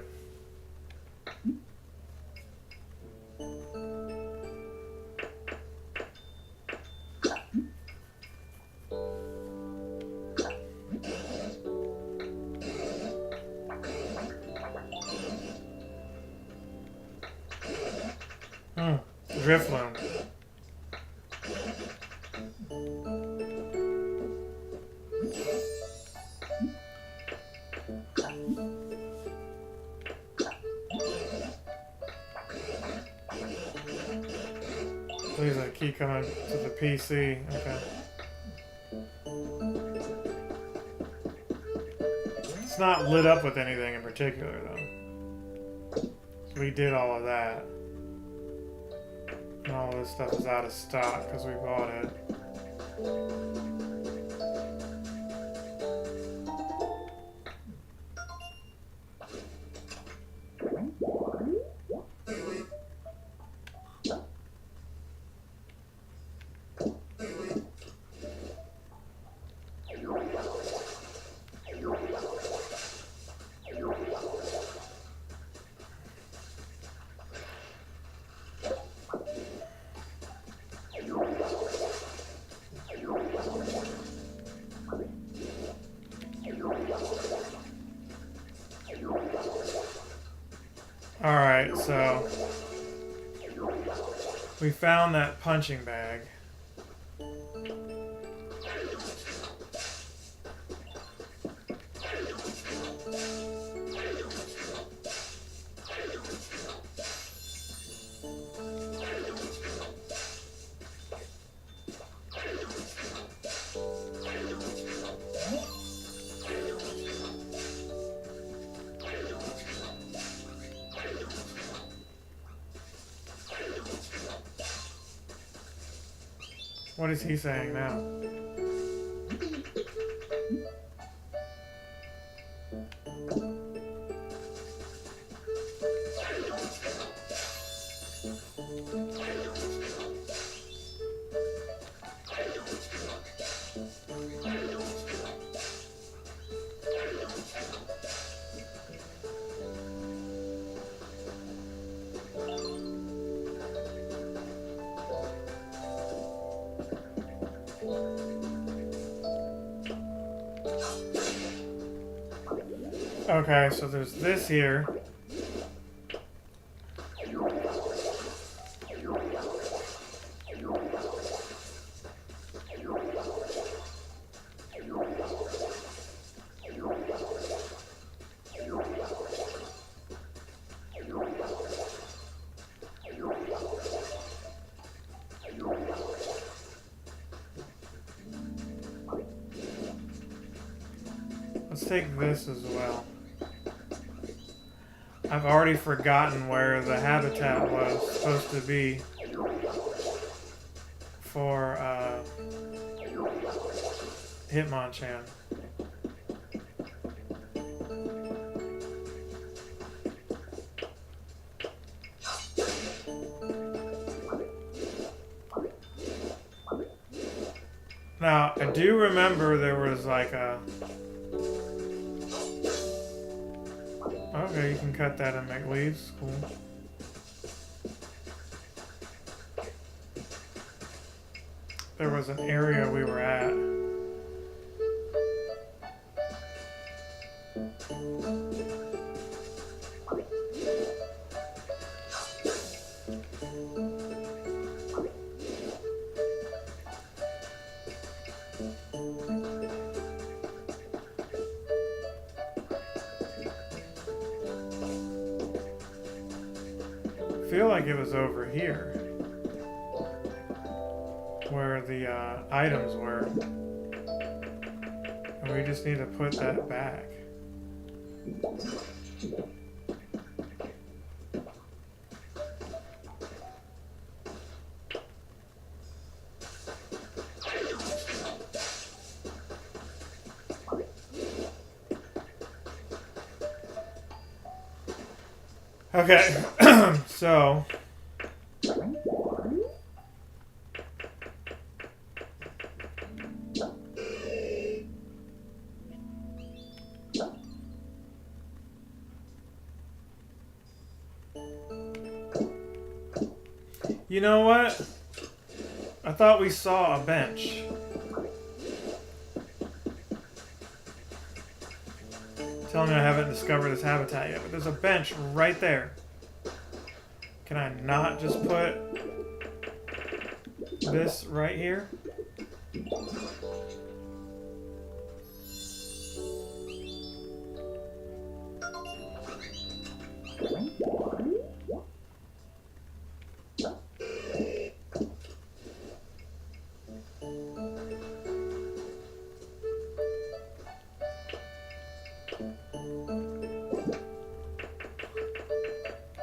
Drift loan. Please, I keep coming to the PC. Okay. It's not lit up with anything in particular, though. So we did all of that. And all this stuff is out of stock because we bought it. Alright, so we found that punching bag. What is he saying now? Okay, so there's this here. Let's take this as well. I've already forgotten where the habitat was supposed to be for Hitmonchan. Now, I do remember there was like a... Okay, you can cut that and make leaves. Cool. There was an area we were at. I feel like it was over here where the items were, and we just need to put that back. Okay, so you know what? I thought we saw a bench. Telling me I haven't discovered this habitat yet, but there's a bench right there. Can I not just put this right here?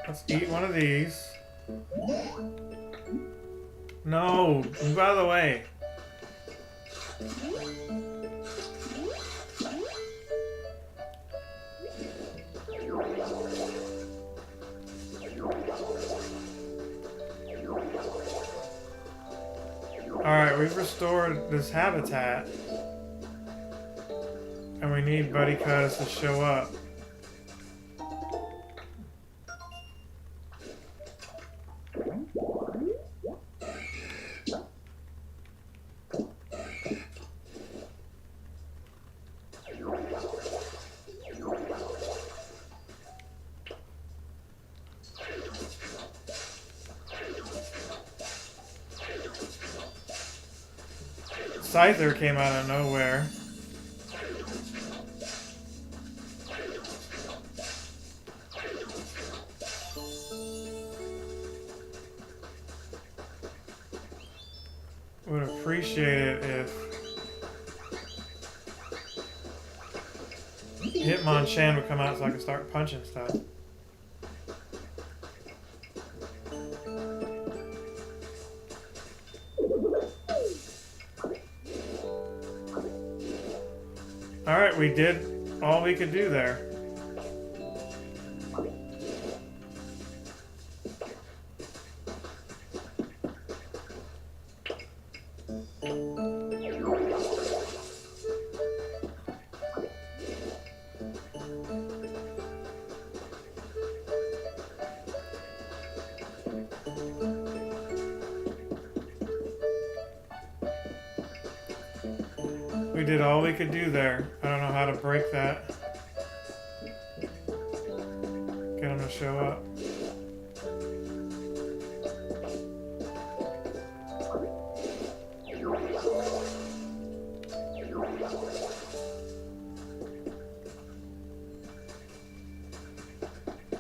Let's eat one of these. No, move out of the way. Alright, we've restored this habitat. And we need Buddy Cuz to show up. Scyther came out of nowhere. Would appreciate it if Hitmonchan would come out so I could start punching stuff. we did all we could do there. We did all we could do there. I don't know how to break that. Get him to show up.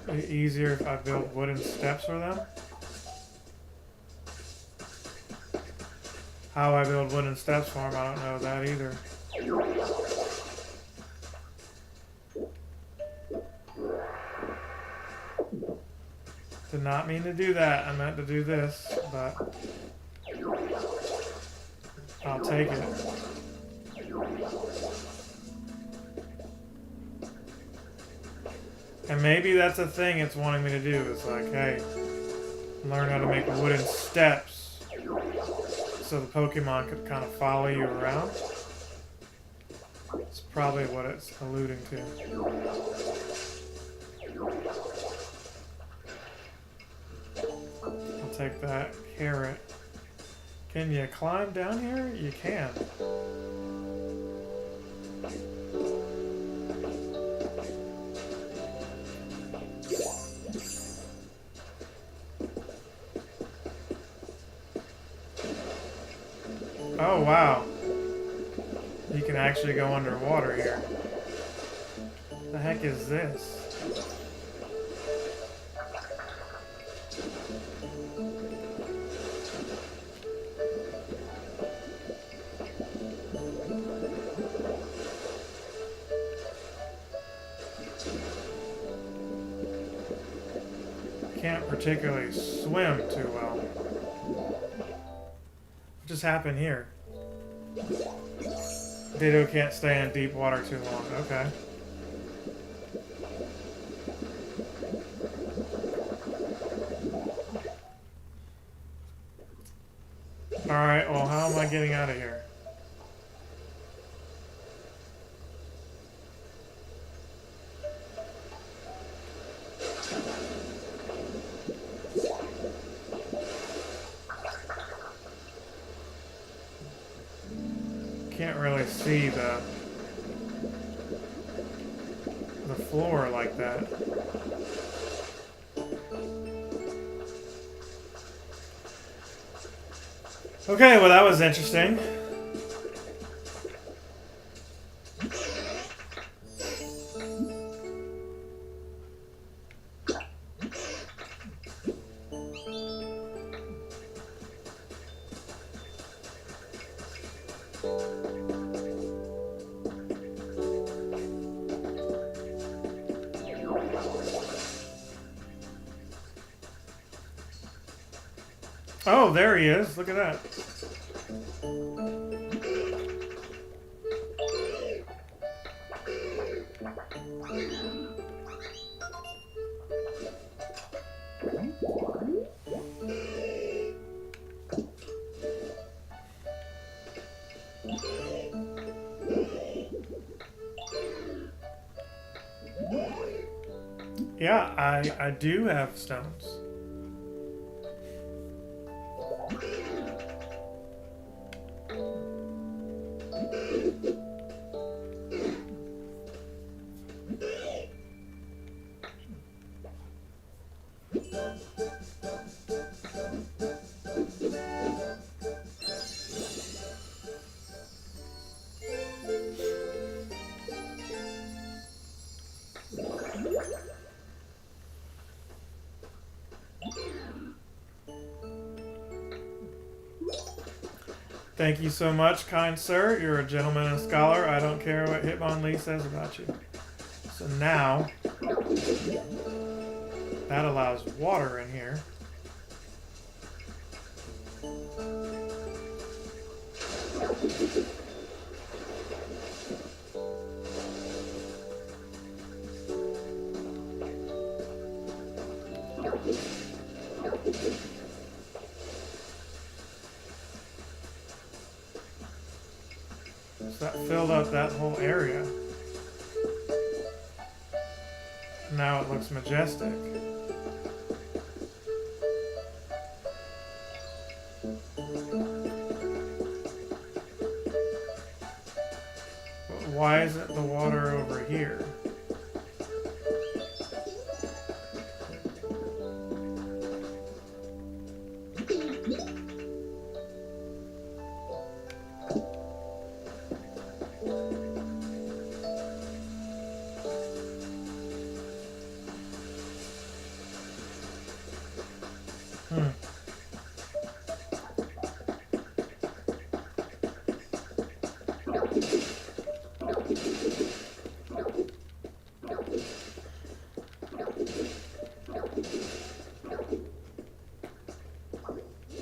It'd be easier if I built wooden steps for them. How I build wooden steps for them, I don't know that either. Did not mean to do that. I meant to do this, but I'll take it. And maybe that's a thing it's wanting me to do. It's like, hey, learn how to make wooden steps so the Pokemon could kind of follow you around. It's probably what it's alluding to. I'll take that carrot. Can you climb down here? You can. Oh, wow. You can actually go underwater here. The heck is this? Can't particularly swim too well. What just happened here? Ditto can't stay in deep water too long. Okay. Alright, well, how am I getting out of here? Can't really see the floor like that. Okay, well that was interesting. Oh, there he is. Look at that. Yeah, I do have stones. Thank you so much, kind sir. You're a gentleman and a scholar. I don't care what Hitmonlee says about you. So now, that allows water in here. So that filled up that whole area. Now it looks majestic. But why isn't the water over here?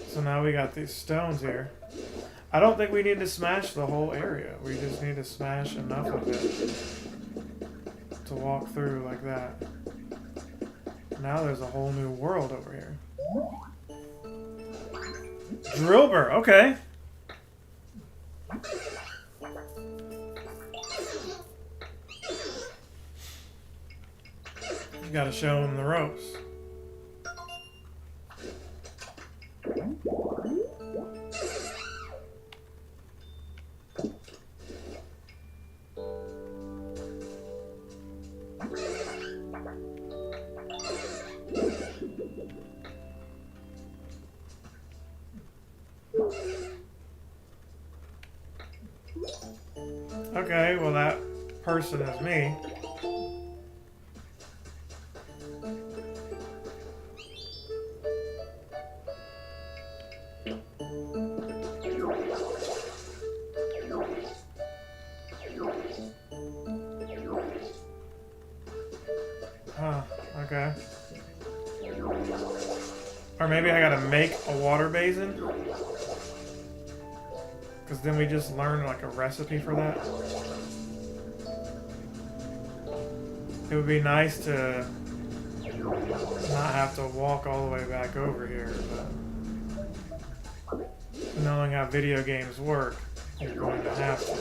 So now we got these stones here. I don't think we need to smash the whole area. We just need to smash enough of it to walk through like that. Now there's a whole new world over here. Drill burr, okay. You gotta show him the ropes. Okay, well that person is me. Huh, okay. Or maybe I gotta make a water basin? Because then we just learn like a recipe for that. It would be nice to not have to walk all the way back over here, but knowing how video games work, you're going to have to.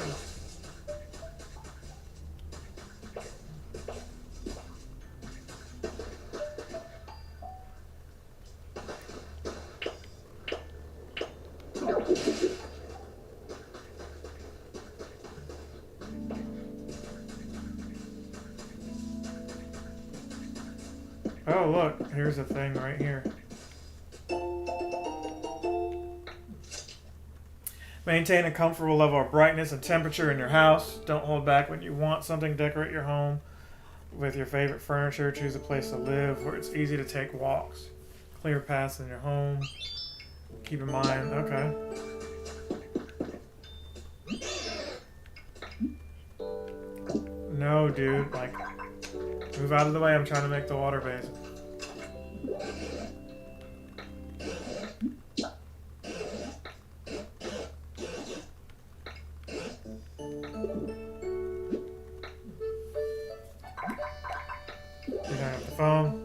Oh, look, here's a thing right here. Maintain a comfortable level of brightness and temperature in your house. Don't hold back when you want something. Decorate your home with your favorite furniture. Choose a place to live where it's easy to take walks. Clear paths in your home. Keep in mind, okay. No, dude, like, move out of the way. I'm trying to make the water basin. You don't have the phone.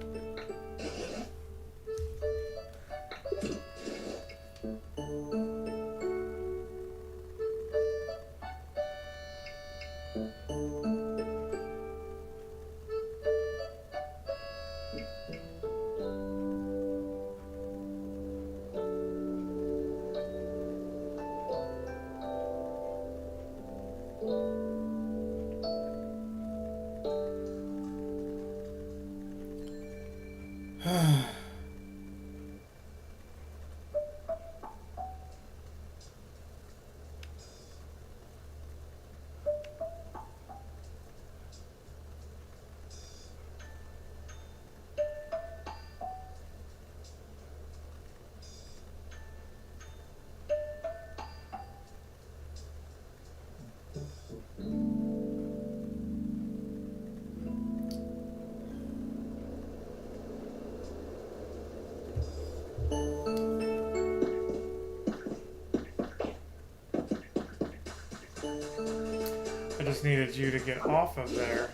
I just needed you to get off of there.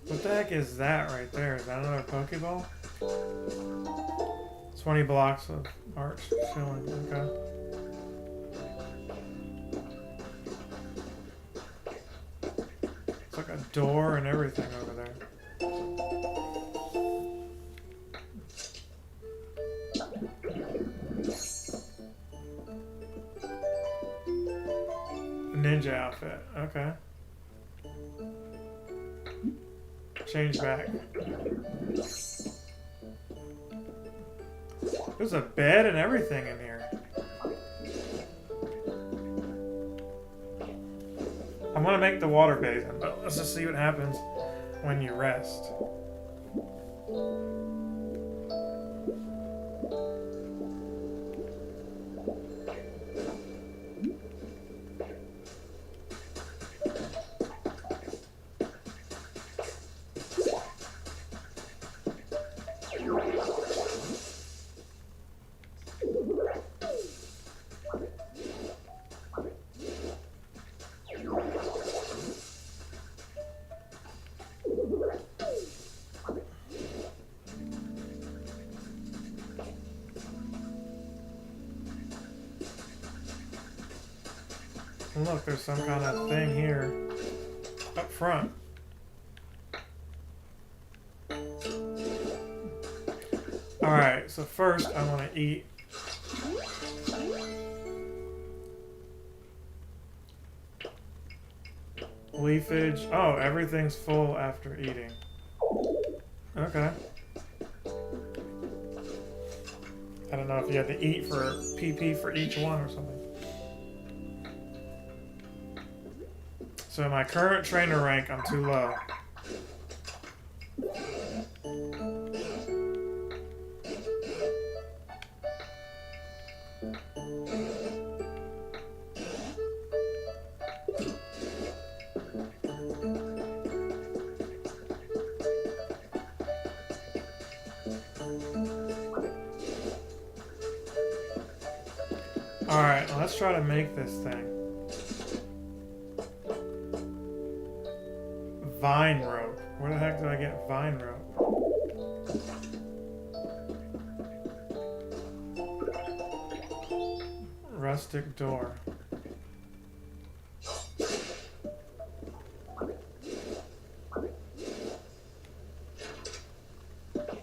But What the heck is that right there? Is that another Pokeball? 20 blocks of arch filling. Okay. It's like a door and everything over there. Ninja outfit. Okay. Change back. There's a bed and everything in here. I want to make the water basin, but let's just see what happens when you rest. Look, there's some kind of thing here up front. Alright, so first I want to eat. Leafage. Oh, everything's full after eating. Okay. I don't know if you had to eat for PP for each one or something. So in my current trainer rank, I'm too low. Alright, let's try to make this thing. Vine rope. Where the heck do I get vine rope? Rustic door. What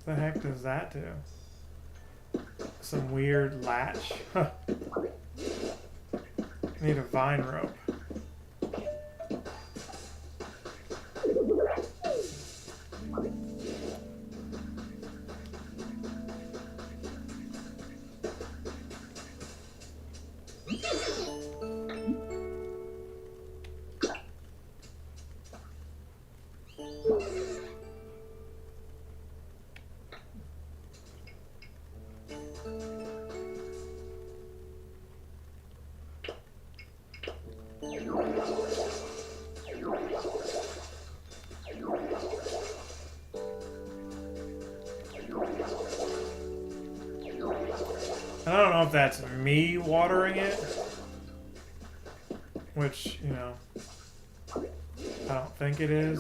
the heck does that do? Some weird latch. Need a vine rope. I don't know if that's me watering it, which, you know, I don't think it is.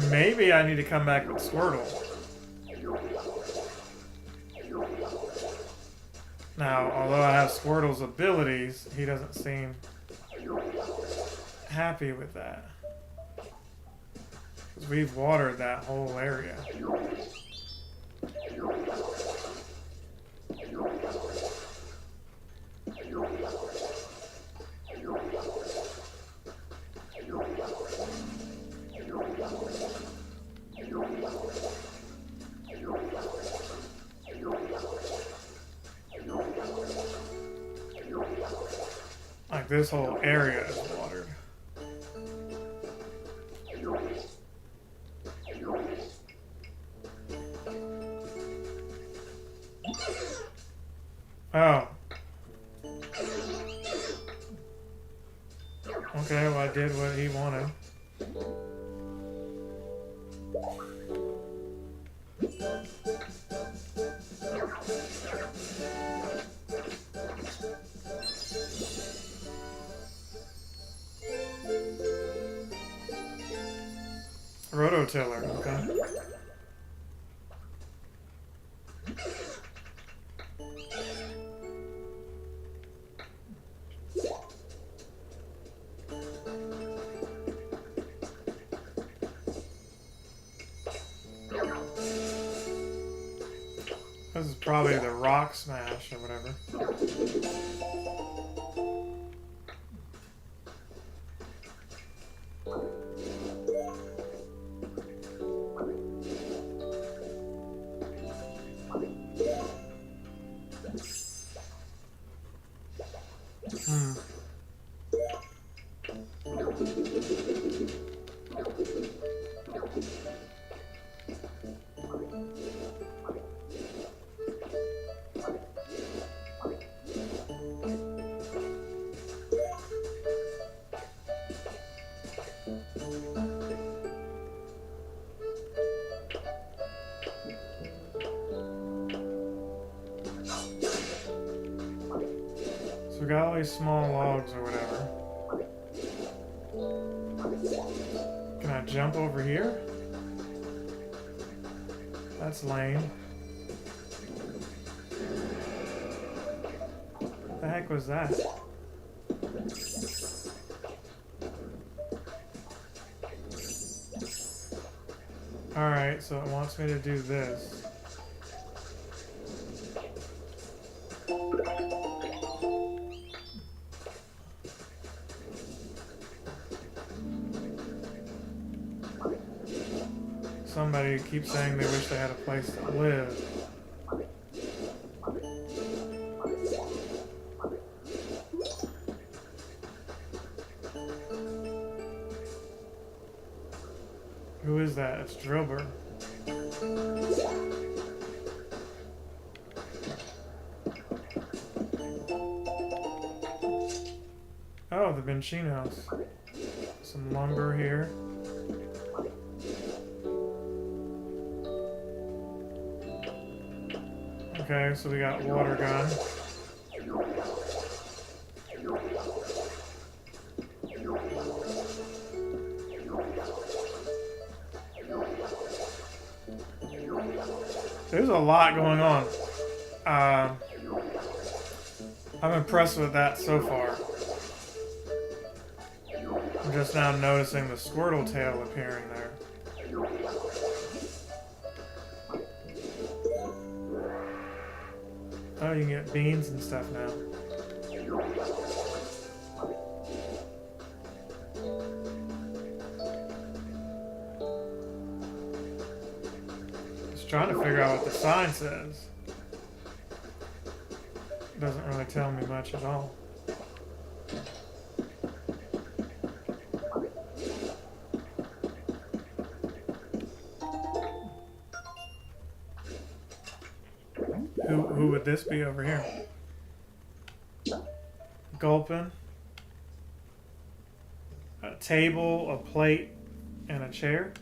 Maybe I need to come back with Squirtle. Now, although I have Squirtle's abilities, he doesn't seem happy with that. Because we've watered that whole area. Like this whole area is water. Okay, well I did what he wanted. Rototiller, okay. This is probably the rock smash or whatever. So we got all these small logs or whatever. Can I jump over here? That's lame. What the heck was that? Alright, so it wants me to do this. Somebody keeps saying they wish they had a place to live. Who is that? It's Drillbur. Oh, the Benchinos. Some lumber here. Okay, so we got water gun. There's a lot going on. I'm impressed with that so far. I'm just now noticing the Squirtle tail appearing there. Oh, you can get beans and stuff now. Just trying to figure out what the sign says. It doesn't really tell me much at all. Who would this be over here? Gulpin. A table, a plate, and a chair.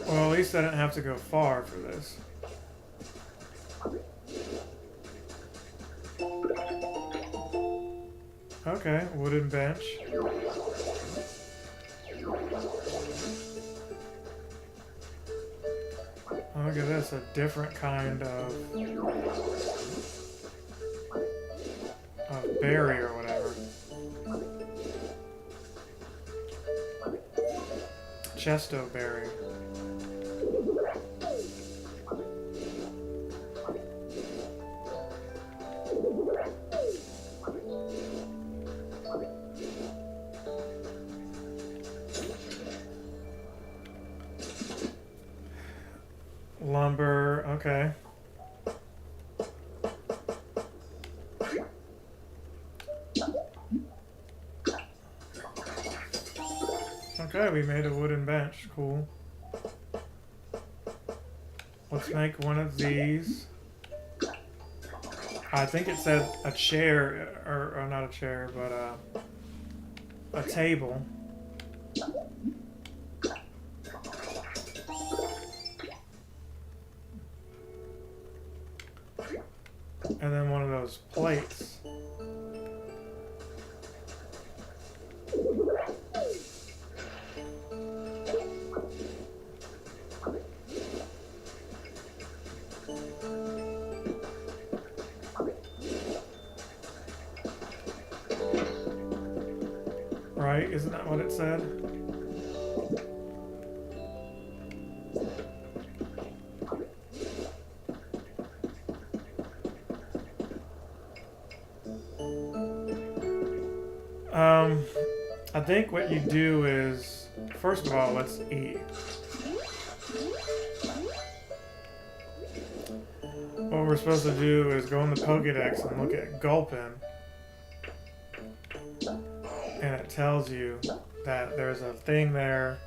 Well, at least I didn't have to go far for this. Okay, wooden bench. Oh, look at this, a different kind of berry or whatever. Chesto berry. Okay, we made a wooden bench. Cool. Let's make one of these. I think it said a chair, or not a chair, but a table. And then one of those plates. Right? Isn't that what it said? I think what you do is, first of all, let's eat. What we're supposed to do is go in the Pokédex and look at gulping. And it tells you that there's a thing there,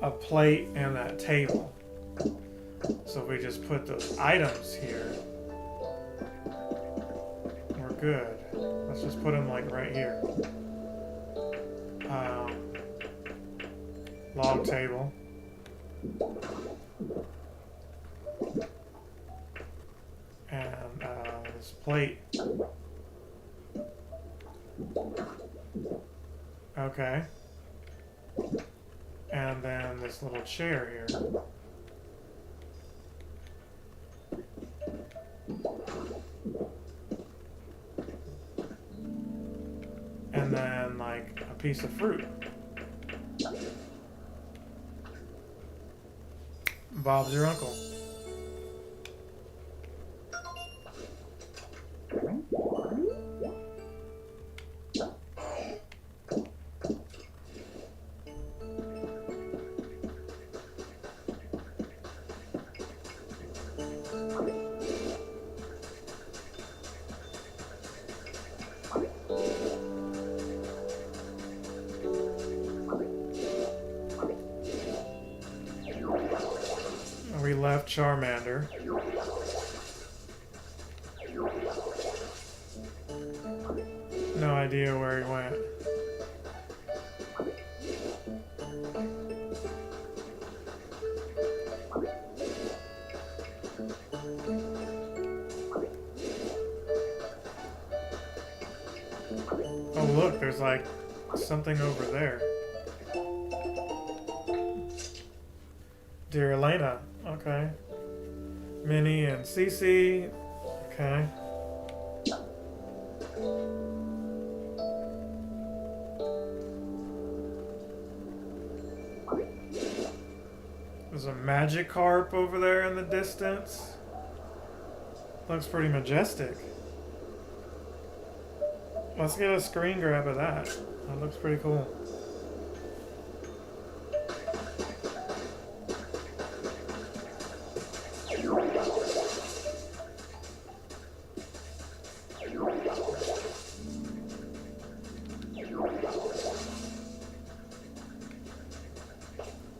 a plate, and that table. So if we just put those items here, we're good. Let's just put them like right here. Log table. And this plate. Okay. And then this little chair here. And then, like, a piece of fruit. Bob's your uncle. We left Charmander. No idea where he went. Oh look, there's like something over there. Dear Elena. Okay. Minnie and Cece. Okay. There's a Magikarp over there in the distance. Looks pretty majestic. Let's get a screen grab of that. That looks pretty cool.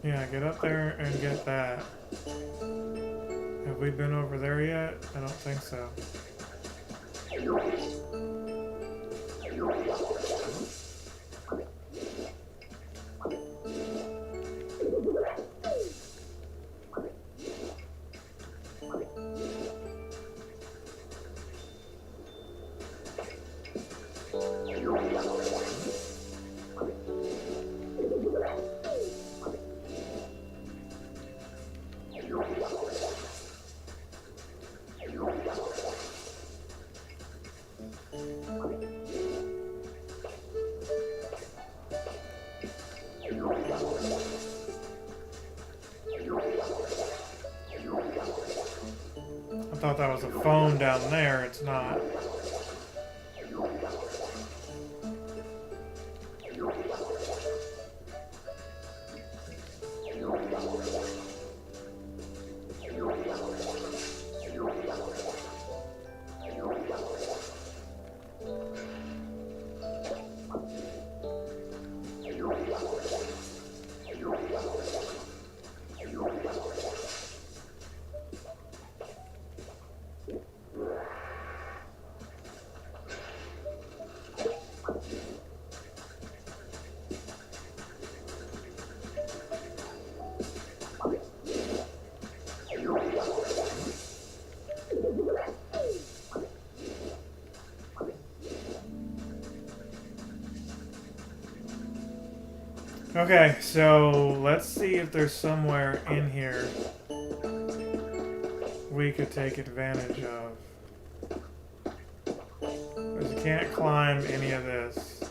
Yeah, get up there and get that. Have we been over there yet? I don't think so. I thought that was a phone down there. It's not. Okay, so let's see if there's somewhere in here we could take advantage of. Because you can't climb any of this.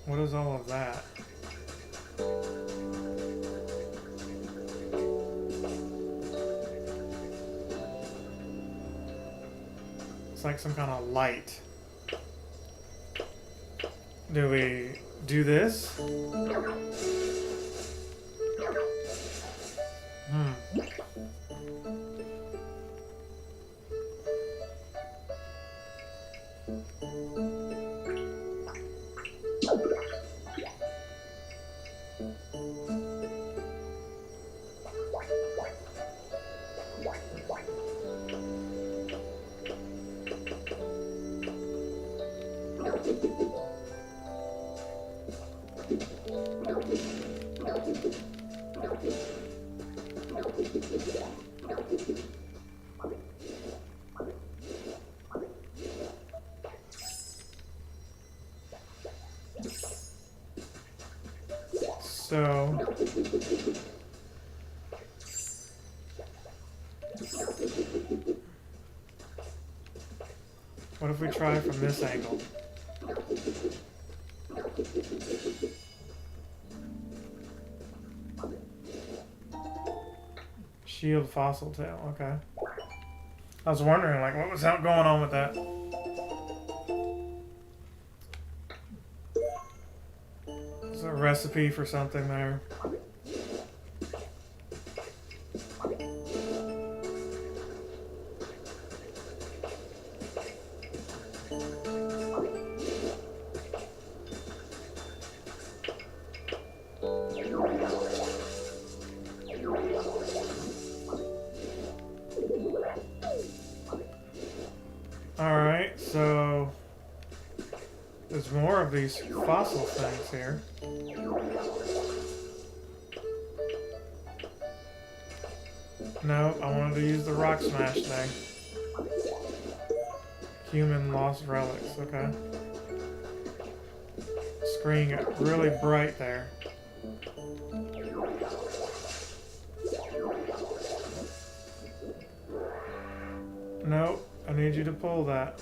What is all of that? It's like some kind of light. Do we do this? So, what if we try from this angle? Shield fossil tail, okay. I was wondering, like, what was going on with that? There's a recipe for something there. Alright, so there's more of these fossil things here. No, I wanted to use the rock smash thing. Human lost relics, okay. Screen got really bright there. Nope, I need you to pull that.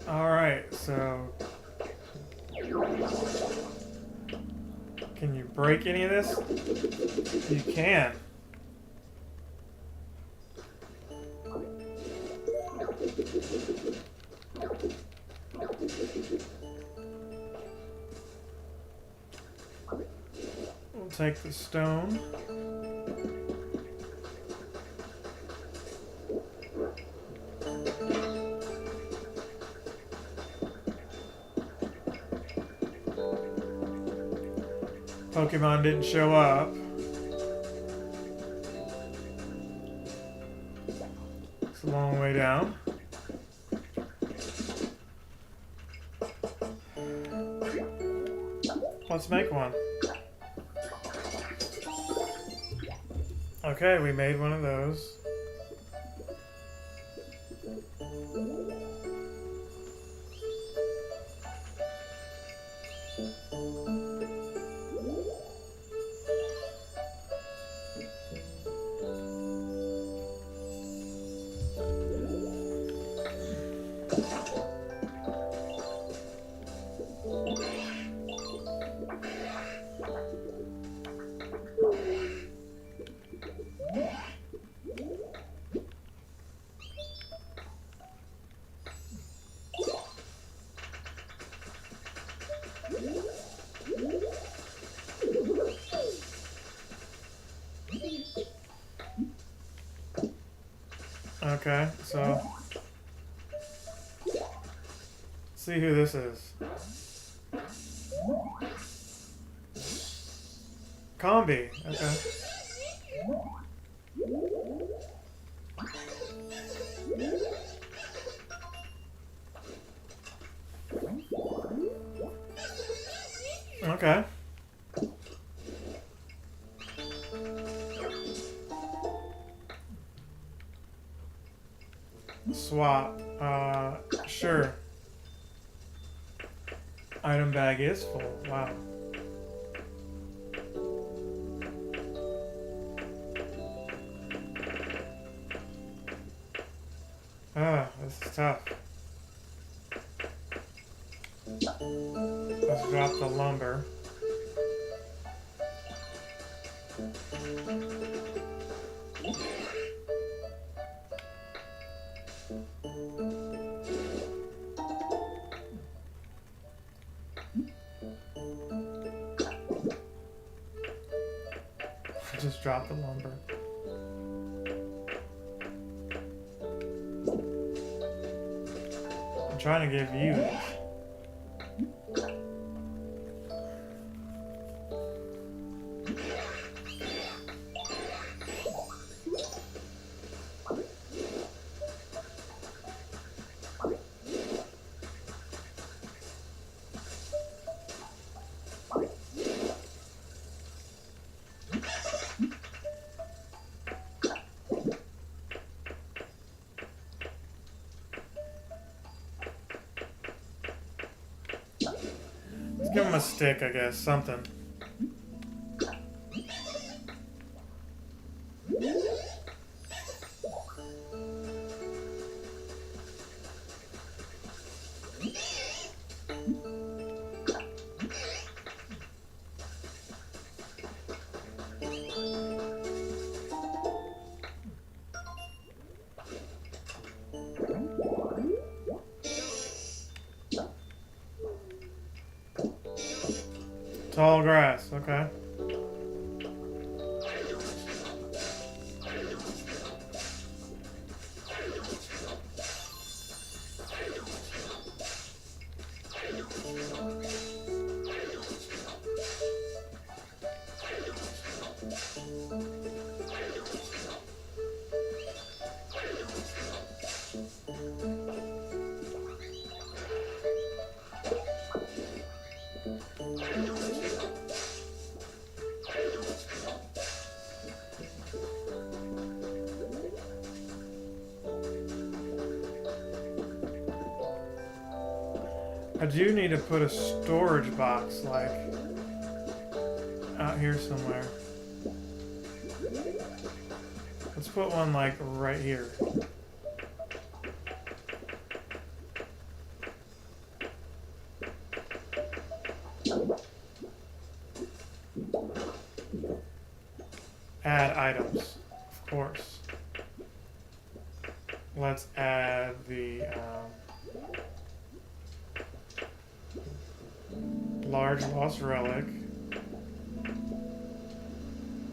Alright, so can you break any of this? You can. We'll take the stone. Pokemon didn't show up. It's a long way down. Let's make one. Okay, we made one of those. Okay, so see who this is. Combi. Okay. Okay. Swap. Sure. Item bag is full. Wow. Ah, this is tough. Let's drop the lumber. Just drop the lumber. I'm trying to give you this. Give him a stick, I guess. Something. Tall grass, okay. I do need to put a storage box, like, out here somewhere. Let's put one, like, right here. Add items, of course. Let's add the, large lost relic.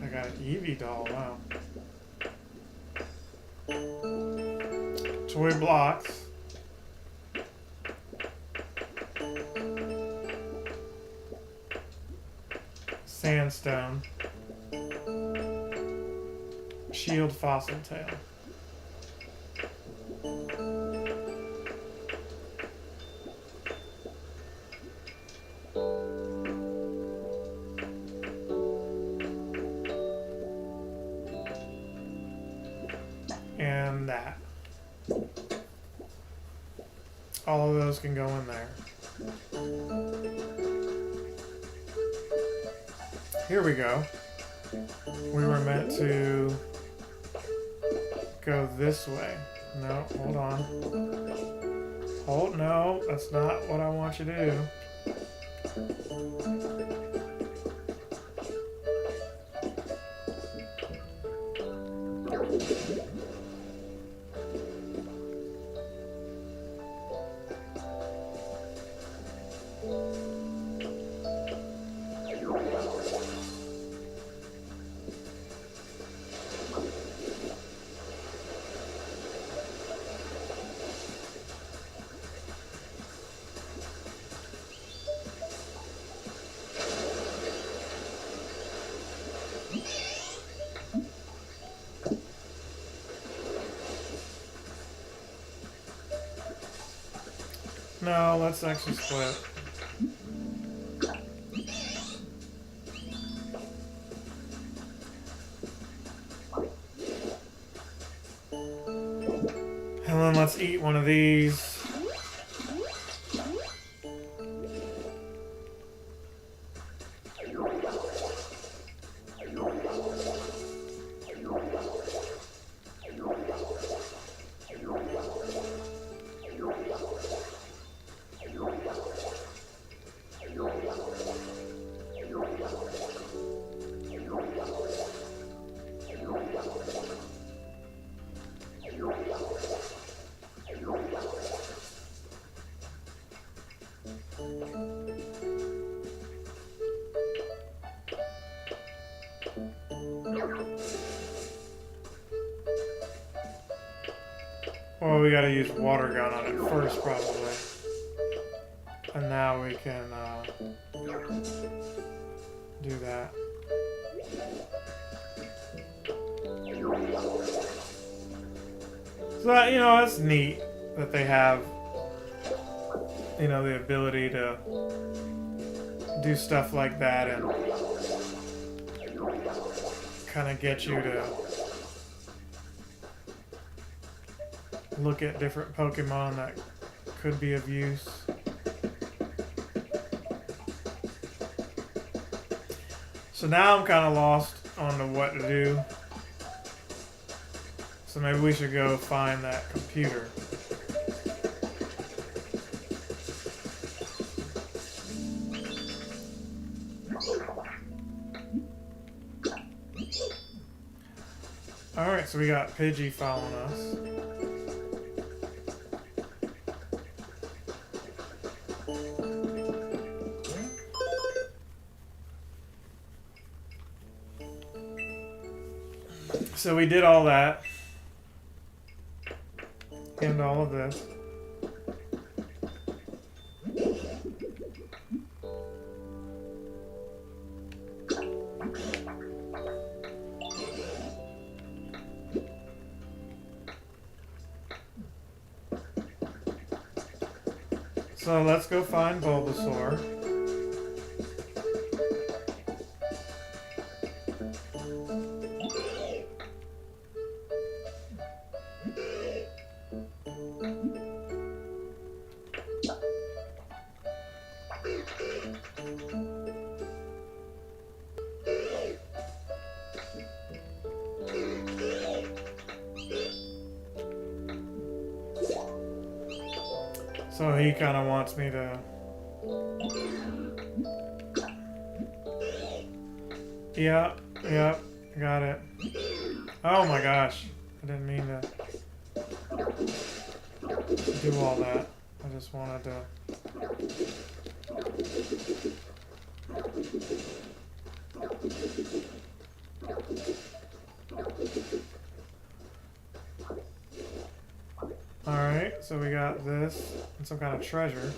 I got an Eevee doll, wow. Toy blocks. Sandstone. Shield fossil tail. And that. All of those can go in there. Here we go. We were meant to go this way. No, hold on. Hold, no, that's not what I want you to do. No, let's actually split. And then let's eat one of these. Well, we gotta use water gun on it first, probably. And now we can do that. So that, you know, that's neat that they have, you know, the ability to do stuff like that and kind of get you to look at different Pokemon that could be of use. So now I'm kind of lost on to what to do. So maybe we should go find that computer. Alright, so we got Pidgey following us. So we did all that. And all of this. So let's go find Bulbasaur. So he kind of wants me to... Yep, got it. Oh my gosh, I didn't mean to do all that. I just wanted to... Alright, so we got this and some kind of treasure.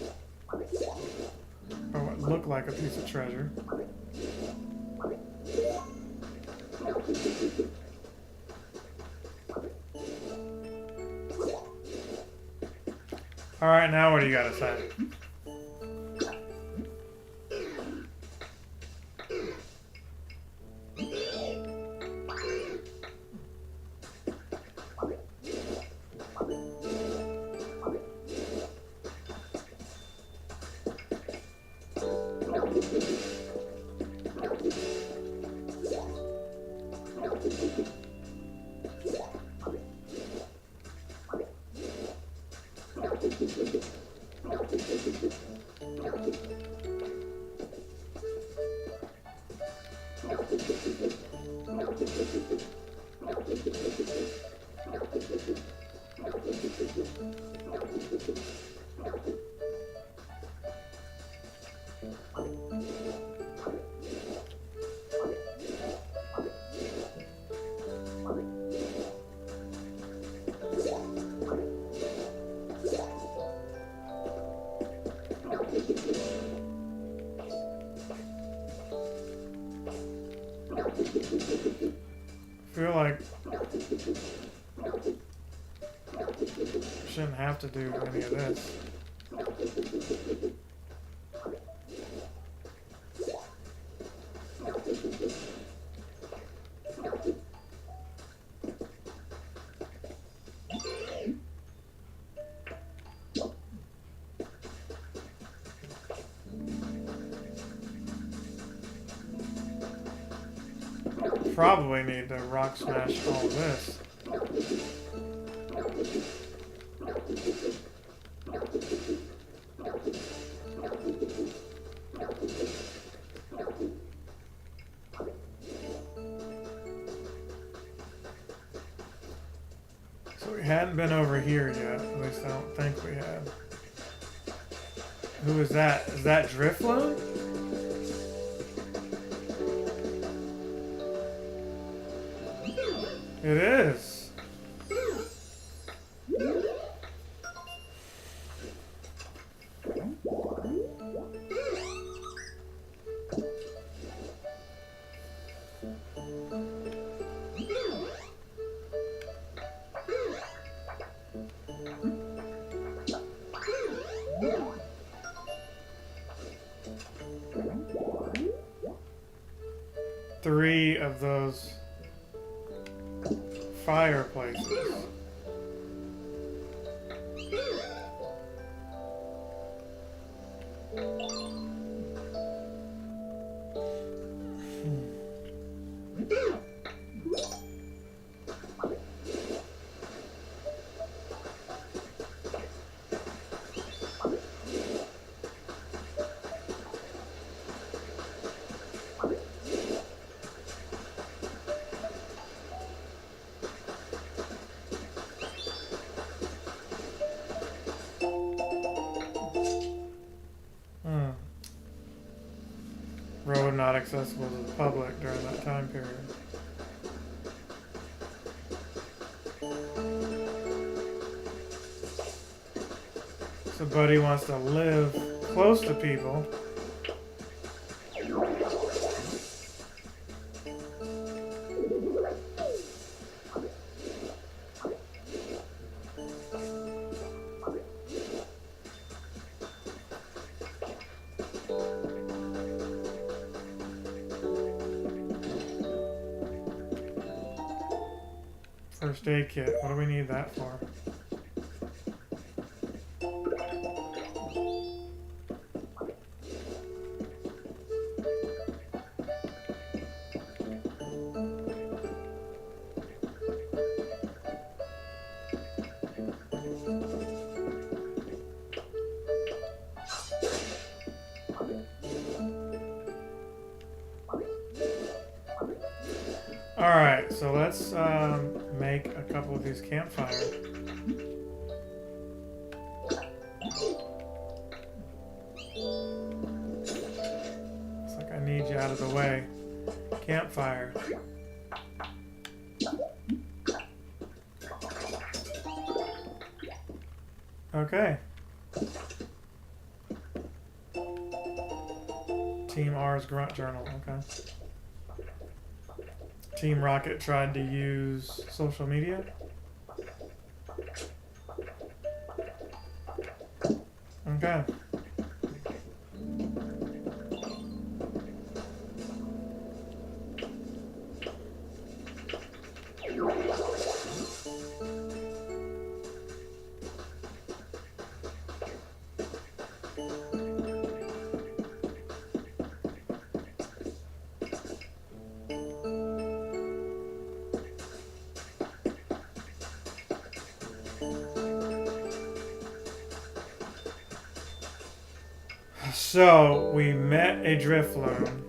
Or what looked like a piece of treasure. Alright, now what do you gotta say? I feel like I shouldn't have to do any of this. probably need to rock smash all this. So we hadn't been over here yet. At least I don't think we had. Who is that? Is that Drifloon? It is. Three of those fireplaces. Road not accessible to the public during that time period. So Buddy wants to live close to people. First aid kit. What do we need that for? Alright, so let's make a couple of these campfires. Looks like I need you out of the way. Campfire. Okay. Team R's Grunt Journal, okay. Team Rocket tried to use social media. Okay. So, we met a Drifloon.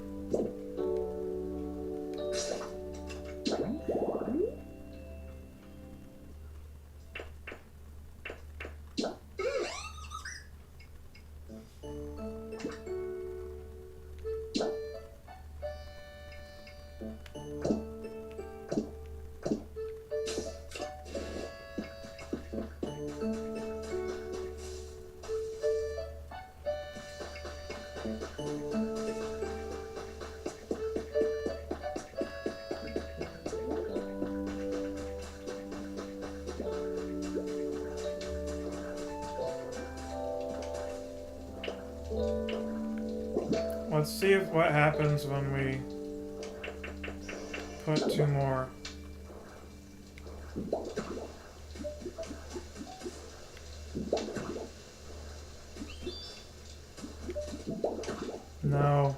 Let's see what happens when we put two more. No.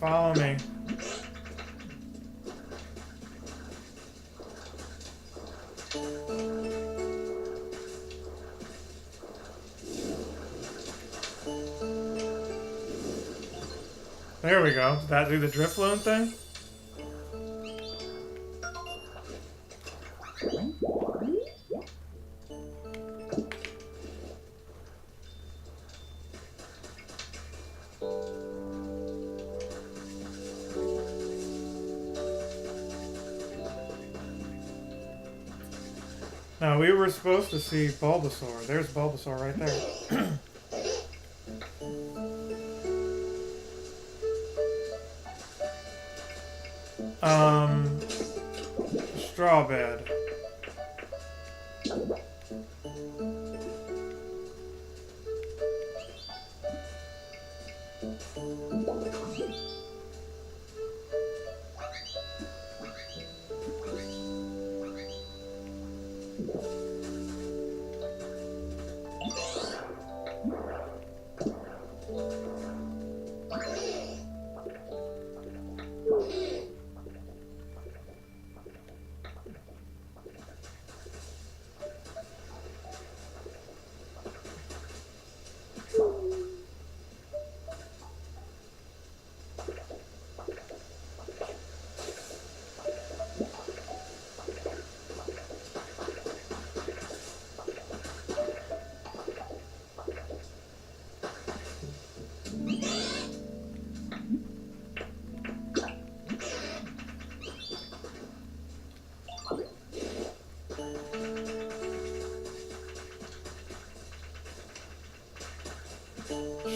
Follow me. There we go. Did that do the drift loon thing? Now we were supposed to see Bulbasaur. There's Bulbasaur right there. Straw bed.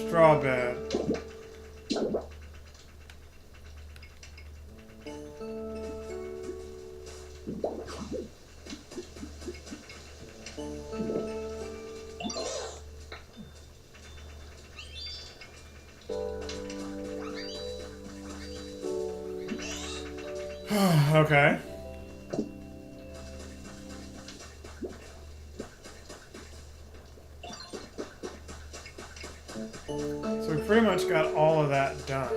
Straw bed. Okay. So we pretty much got all of that done.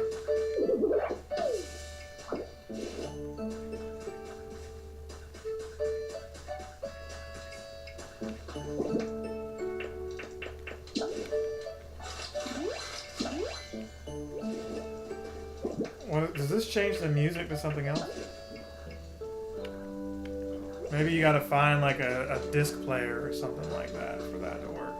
What, does this change the music to something else? Maybe you gotta find like a disc player or something like that for that to work.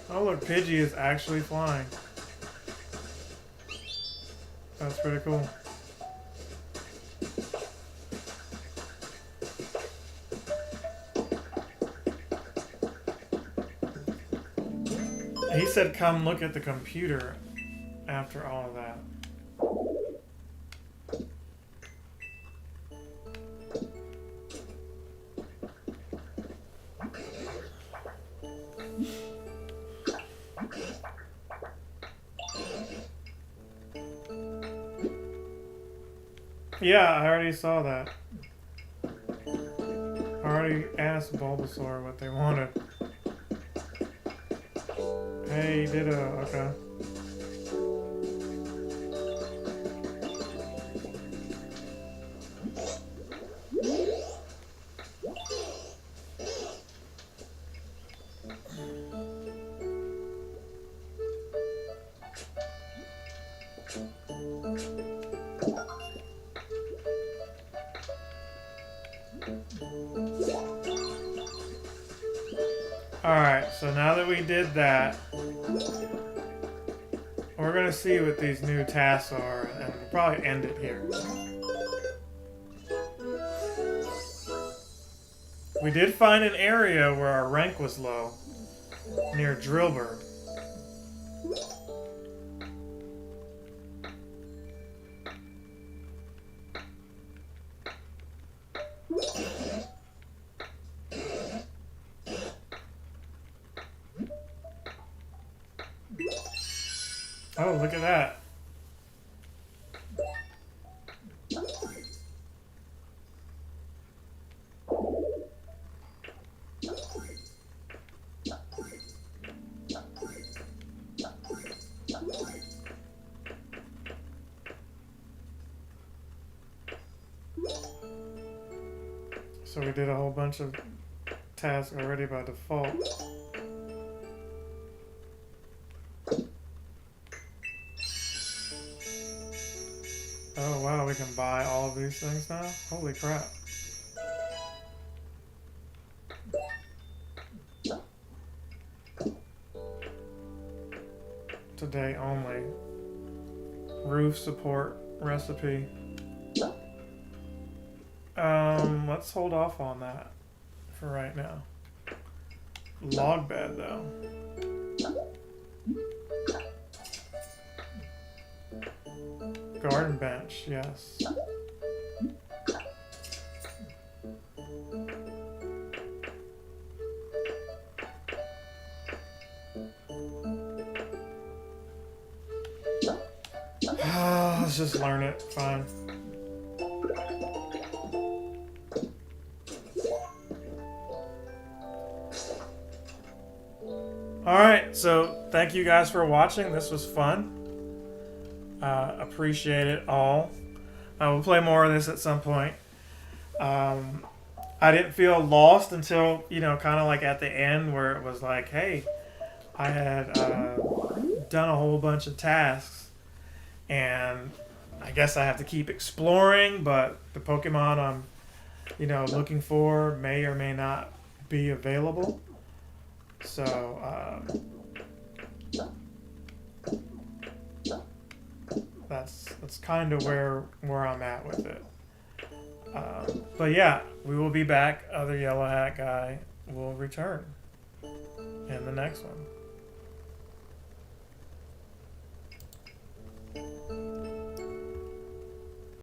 Oh look, Pidgey is actually flying. That's pretty cool. He said come look at the computer after all of that. Yeah, I already saw that. I already asked Bulbasaur what they wanted. Hey, Ditto, okay. Alright, so now that we did that, we're gonna see what these new tasks are, and we'll probably end it here. We did find an area where our rank was low, near Drillbur. Oh, look at that. So we did a whole bunch of tasks already by default. Oh wow, we can buy all of these things now? Holy crap. Today only. Roof support recipe. Let's hold off on that for right now. Log bed though. Garden bench, yes. Let's just learn it. Fine. Alright, so thank you guys for watching. This was fun. Appreciate it all. We'll play more of this at some point. I didn't feel lost until, you know, kind of like at the end where it was like, hey, I had done a whole bunch of tasks and I guess I have to keep exploring, but the Pokemon I'm, you know, looking for may or may not be available. So that's kind of where I'm at with it. But yeah, we will be back. Other Yellow Hat guy will return in the next one.